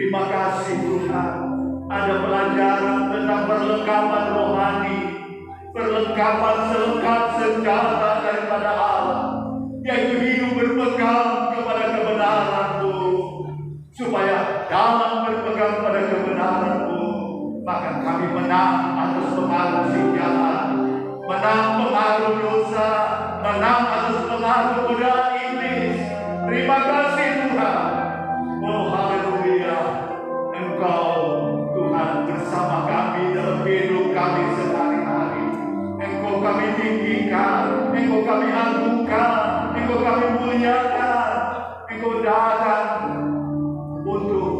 Terima kasih Tuhan. Ada pelajaran tentang perlengkapan rohani, perlengkapan selengkap senjata daripada Allah, yaitu hidup berpegang kepada kebenaran-Mu, supaya dalam berpegang pada kebenaran-Mu, maka kami menang atas pengaruh si jahat, menang pengaruh dosa, menang atas pengaruh godaan iblis. Terima kasih Tuhan. Oh haleluya, Engkau Tuhan bersama kami dalam hidup kami sehari-hari. Engkau kami tinggikan, Engkau kami agungkan, Engkau kami muliakan. Engkau datang untuk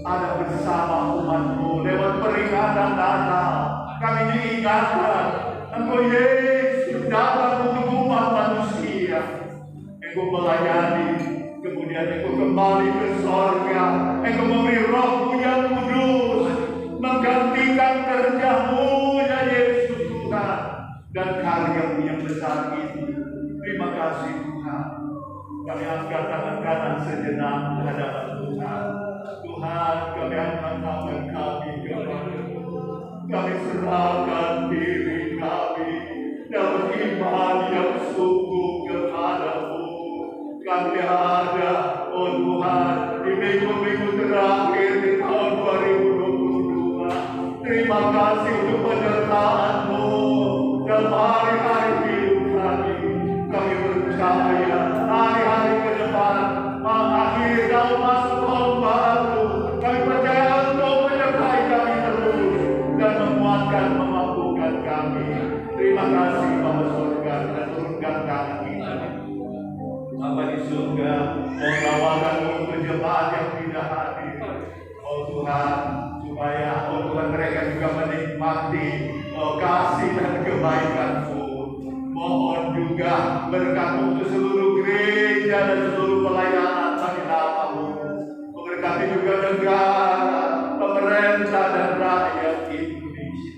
ada bersama umat-Mu lewat peringatan Natal. Kami diingatkan Engkau Yesus datang untuk umat manusia. Engkau melayani, kemudian Engkau kembali ke sorga. Engkau memberi Roh-Mu yang kudus, menggantikan kerja-Mu ya Yesus Tuhan, dan karya-Mu yang besar itu. Terima kasih Tuhan. Kami angkat tangan kanan sejenak menghadap Tuhan. Tuhan, kami angkat tangan kami kepada-Mu. Kami serahkan diri kami dalam iman yang sungguh kepada-Mu. Kami ada, oh Tuhan, di minggu-minggu terakhir di tahun 2022. Terima kasih untuk penyertaan-Mu dalam hari-hari hidup kami. Kami percaya hari-hari ke depan akhir dalam masuk tahun baru. Kami percaya Engkau menyertai kami terus dan menguatkan, memampukan kami. Terima kasih Bapa Surga, dan turunkan tangan kita. Bapa di surga, membawakan untuk jemaat yang tidak hadir. Oh Tuhan, supaya oh Tuhan mereka juga menikmati kasih dan kebaikan-Mu. Mohon juga berkat untuk seluruh gereja dan seluruh pelayanan bagi nama-Mu. Memberkati juga negara, pemerintah dan rakyat Indonesia.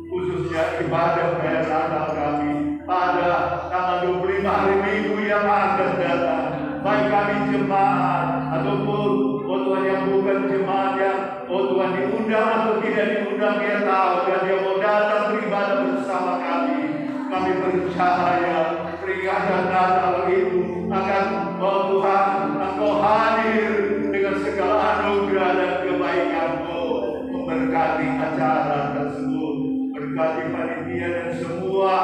Khususnya ibadah perayaan kami pada tanggal 25 hari Minggu yang akan datang. Baik kami jemaat ataupun Tuhan yang bukan jemaat yang Tuhan diundang atau tidak diundang, dia tahu dan dia mau datang beribadah bersama kami. Kami percaya peringatan Natal itu akan Tuhan Engkau hadir dengan segala anugerah dan kebaikan-Mu, memberkati acara tersebut, berkati panitia dan semua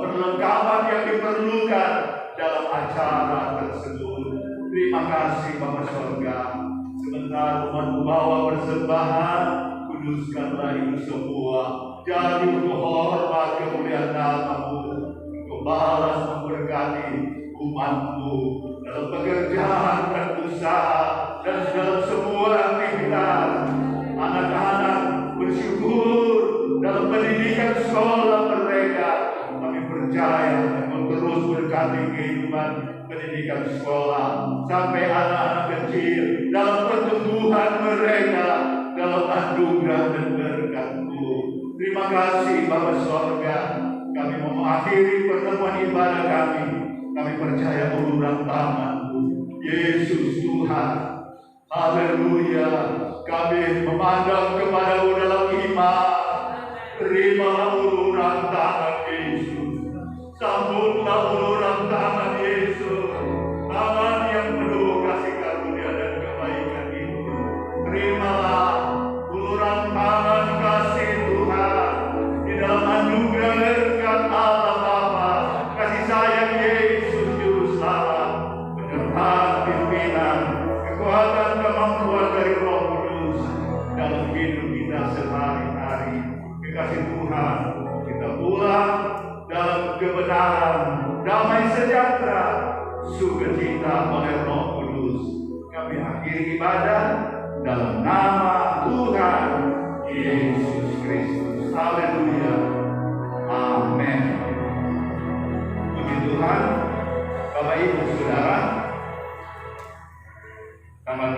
perlengkapan yang diperlukan dalam acara tersebut. Terima kasih Bapa Surga. Sebentar umat-Mu bawa persembahan, kuduskanlah itu semua jadi untuk hormat kemuliaan nama-Mu. Engkau balas memberkati umat-Mu dalam pekerjaan dan usaha dan dalam semua aktivitas. Anak-anak bersyukur dalam pendidikan sekolah mereka. Kami percaya Engkau terus berkati kehidupan pendidikan sekolah sampai anak-anak kecil dalam pertumbuhan mereka dalam anugerah dan berkat-Mu. Terima kasih Bapa Surga. Kami mau mengakhiri pertemuan ibadah kami. Kami percaya uluran tangan-Mu Yesus Tuhan. Haleluya. Kami memandang kepada-Mu dalam iman. Terimalah uluran tangan Yesus. Sambutlah uluran tangan Yesus. Tangan yang penuh kasih karunia dan kebaikan itu. Terimalah uluran tangan kasih Tuhan di dalam anugerah berkat Allah Bapa, kasih sayang Yesus Juru Selamat, penyertaan pimpinan, kekuatan kemampuan dari Roh Kudus dalam hidup kita sehari-hari. Kekasih Tuhan, kita pulang dalam kebenaran, damai sejahtera, sukacita oleh Roh Kudus. Kami akhiri ibadah dalam nama Tuhan Yesus Kristus. Haleluya. Amin. Puji Tuhan. Bapak Ibu Saudara, tanggal